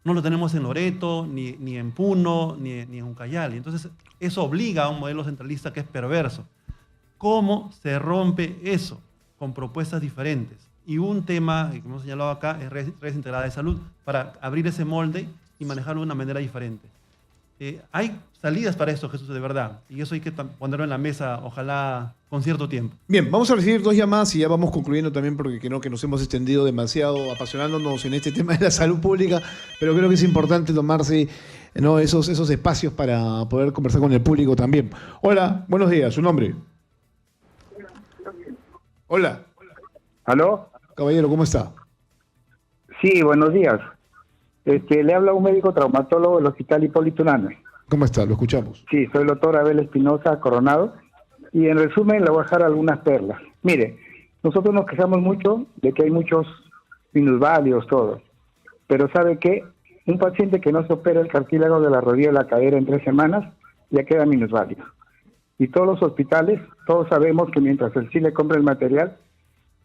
Speaker 3: No lo tenemos en Loreto, ni en Puno, ni en Ucayali. Entonces, eso obliga a un modelo centralista que es perverso. ¿Cómo se rompe eso? Con propuestas diferentes. Y un tema que hemos señalado acá es redes integradas de salud, para abrir ese molde y manejarlo de una manera diferente. Hay salidas para esto, Jesús, de verdad. Y eso hay que ponerlo en la mesa, ojalá con cierto tiempo.
Speaker 2: Bien, vamos a recibir 2 llamadas y ya vamos concluyendo también porque creo que nos hemos extendido demasiado apasionándonos en este tema de la salud pública, pero creo que es importante tomarse, ¿no?, esos espacios para poder conversar con el público también. Hola, buenos días, ¿su nombre? Hola.
Speaker 7: ¿Aló?
Speaker 2: Caballero, ¿cómo está?
Speaker 7: Sí, buenos días. Le habla un médico traumatólogo del Hospital Hipólito Unanue.
Speaker 2: ¿Cómo está? Lo escuchamos.
Speaker 7: Sí, soy el doctor Abel Espinosa Coronado. Y en resumen le voy a dejar algunas perlas. Mire, nosotros nos quejamos mucho de que hay muchos minusválidos, todo. Pero ¿sabe qué? Un paciente que no se opera el cartílago de la rodilla o la cadera en 3 semanas, ya queda minusválido. Y todos los hospitales, todos sabemos que mientras el CIE le compra el material,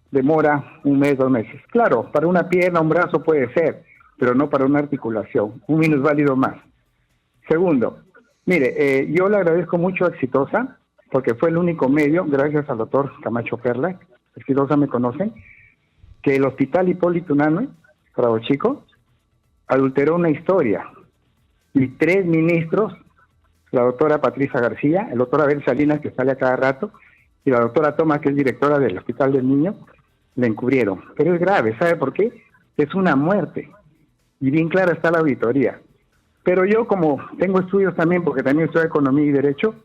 Speaker 7: demora 1 mes, 2 meses. Claro, para una pierna, un brazo puede ser, pero no para una articulación. Un minusválido más. Segundo, mire, yo le agradezco mucho a Exitosa, porque fue el único medio, gracias al doctor Camacho Perla, Exitosa me conocen, que el Hospital Hipólito Unanue, Prado Chico, adulteró una historia. Y 3 ministros, la doctora Patricia García, el doctor Abel Salinas, que sale a cada rato, y la doctora Tomás, que es directora del Hospital del Niño, le encubrieron. Pero es grave, ¿sabe por qué? Es una muerte. Y bien clara está la auditoría. Pero yo, como tengo estudios también, porque también estudio Economía y Derecho,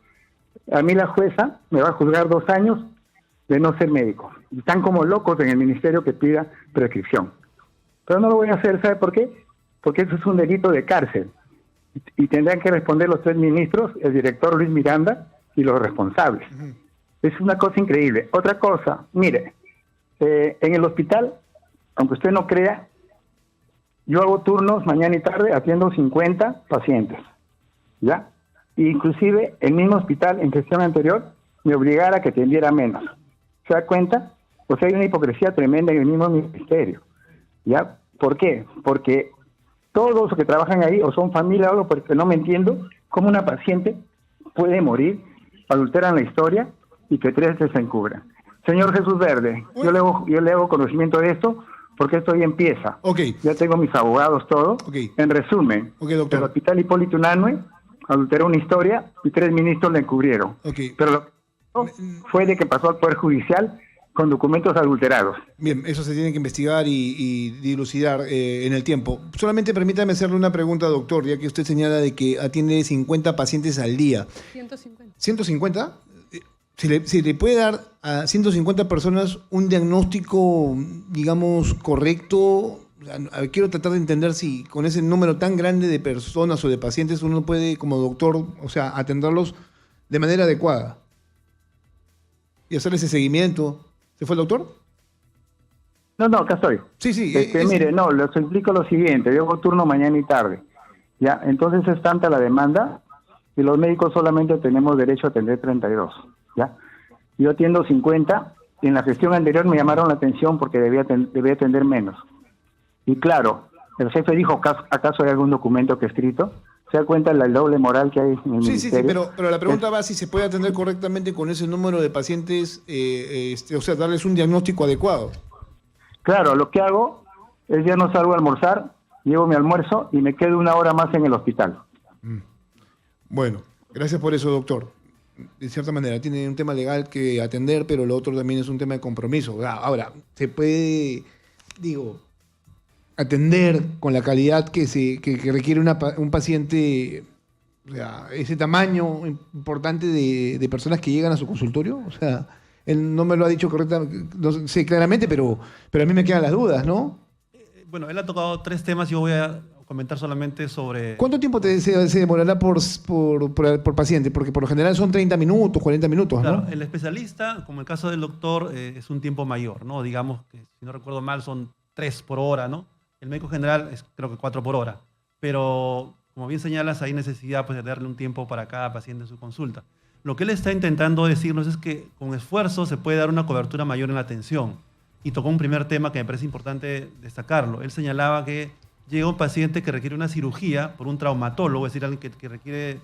Speaker 7: a mí la jueza me va a juzgar 2 años de no ser médico. Y están como locos en el ministerio que pida prescripción. Pero no lo voy a hacer, ¿sabe por qué? Porque eso es un delito de cárcel. Y tendrán que responder los 3 ministros, el director Luis Miranda y los responsables. Es una cosa increíble. Otra cosa, mire, en el hospital, aunque usted no crea, yo hago turnos mañana y tarde, atiendo 50 pacientes, ¿ya? Inclusive el mismo hospital en gestión anterior me obligara a que atendiera menos. ¿Se da cuenta? O sea, hay una hipocresía tremenda en el mismo ministerio, ¿ya? ¿Por qué? Porque todos los que trabajan ahí o son familia o algo, porque no me entiendo cómo una paciente puede morir, adulteran la historia y que 3 se encubran. Señor Jesús Verde, yo le hago conocimiento de esto porque esto ya empieza.
Speaker 2: Okay.
Speaker 7: Ya tengo mis abogados, todo.
Speaker 2: Okay.
Speaker 7: En resumen,
Speaker 2: doctor.
Speaker 7: el Hospital Hipólito Unanue adulteró una historia y 3 ministros la encubrieron. Pero lo que fue de que pasó al Poder Judicial con documentos adulterados.
Speaker 2: Bien, eso se tiene que investigar y dilucidar en el tiempo. Solamente permítame hacerle una pregunta, doctor, ya que usted señala de que atiende 50 pacientes al día.
Speaker 1: 150.
Speaker 2: ¿150? ¿Se le puede dar a 150 personas un diagnóstico, digamos, correcto? O sea, quiero tratar de entender si con ese número tan grande de personas o de pacientes uno puede, como doctor, o sea, atenderlos de manera adecuada y hacer ese seguimiento. ¿Se fue el doctor?
Speaker 7: No, acá estoy.
Speaker 2: Sí.
Speaker 7: Mire, no, les explico lo siguiente. Yo hago turno mañana y tarde. Ya, entonces es tanta la demanda y los médicos solamente tenemos derecho a atender 32. ¿Ya? Yo atiendo 50. Y en la gestión anterior me llamaron la atención porque debía atender menos. Y claro, el jefe dijo, ¿acaso hay algún documento que escrito? ¿Se da cuenta del doble moral que hay en el ministerio?
Speaker 2: Pero la pregunta va si se puede atender correctamente con ese número de pacientes, o sea, darles un diagnóstico adecuado.
Speaker 7: Claro, lo que hago es ya no salgo a almorzar, llevo mi almuerzo y me quedo 1 hora más en el hospital.
Speaker 2: Bueno, gracias por eso, doctor. De cierta manera, tiene un tema legal que atender, pero lo otro también es un tema de compromiso. Ahora, se puede, atender con la calidad que requiere un paciente, o sea, ese tamaño importante de personas que llegan a su consultorio. O sea, él no me lo ha dicho correctamente, no sé claramente, pero a mí me quedan las dudas, ¿no?
Speaker 3: Bueno, él ha tocado 3 temas, yo voy a comentar solamente sobre...
Speaker 2: ¿Cuánto tiempo se demorará por paciente? Porque por lo general son 30 minutos, 40 minutos, ¿no?
Speaker 3: Claro, el especialista, como el caso del doctor, es un tiempo mayor, ¿no? Digamos que, si no recuerdo mal, son 3 por hora, ¿no? El médico general es creo que 4 por hora. Pero, como bien señalas, hay necesidad de darle un tiempo para cada paciente en su consulta. Lo que él está intentando decirnos es que con esfuerzo se puede dar una cobertura mayor en la atención. Y tocó un primer tema que me parece importante destacarlo. Él señalaba que llega un paciente que requiere una cirugía por un traumatólogo, es decir, alguien que requiere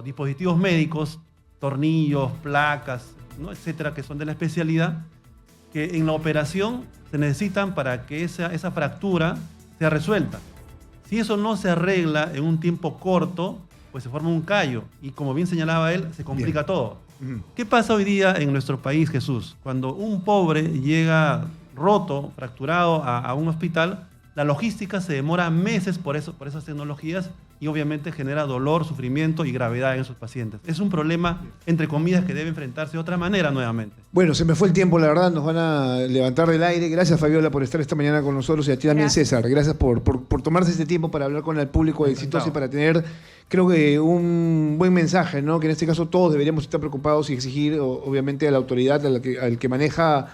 Speaker 3: dispositivos médicos, tornillos, placas, ¿no?, etcétera, que son de la especialidad, que en la operación se necesitan para que esa fractura sea resuelta. Si eso no se arregla en un tiempo corto, pues se forma un callo y como bien señalaba él, se complica todo. ¿Qué pasa hoy día en nuestro país, Jesús? Cuando un pobre llega roto, fracturado a un hospital, la logística se demora meses por esas tecnologías y obviamente genera dolor, sufrimiento y gravedad en esos pacientes. Es un problema, entre comillas, que debe enfrentarse de otra manera nuevamente.
Speaker 2: Bueno, se me fue el tiempo, la verdad, nos van a levantar del aire. Gracias, Fabiola, por estar esta mañana con nosotros y a ti también,
Speaker 1: Gracias.
Speaker 2: César. Gracias por tomarse este tiempo para hablar con el público exitoso y para tener, creo que, un buen mensaje, ¿no? Que en este caso todos deberíamos estar preocupados y exigir, obviamente, a la autoridad, al que maneja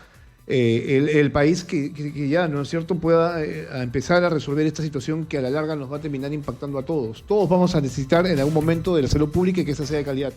Speaker 2: el país que ya, ¿no es cierto?, pueda empezar a resolver esta situación que a la larga nos va a terminar impactando a todos. Todos vamos a necesitar en algún momento de la salud pública y que esa sea de calidad.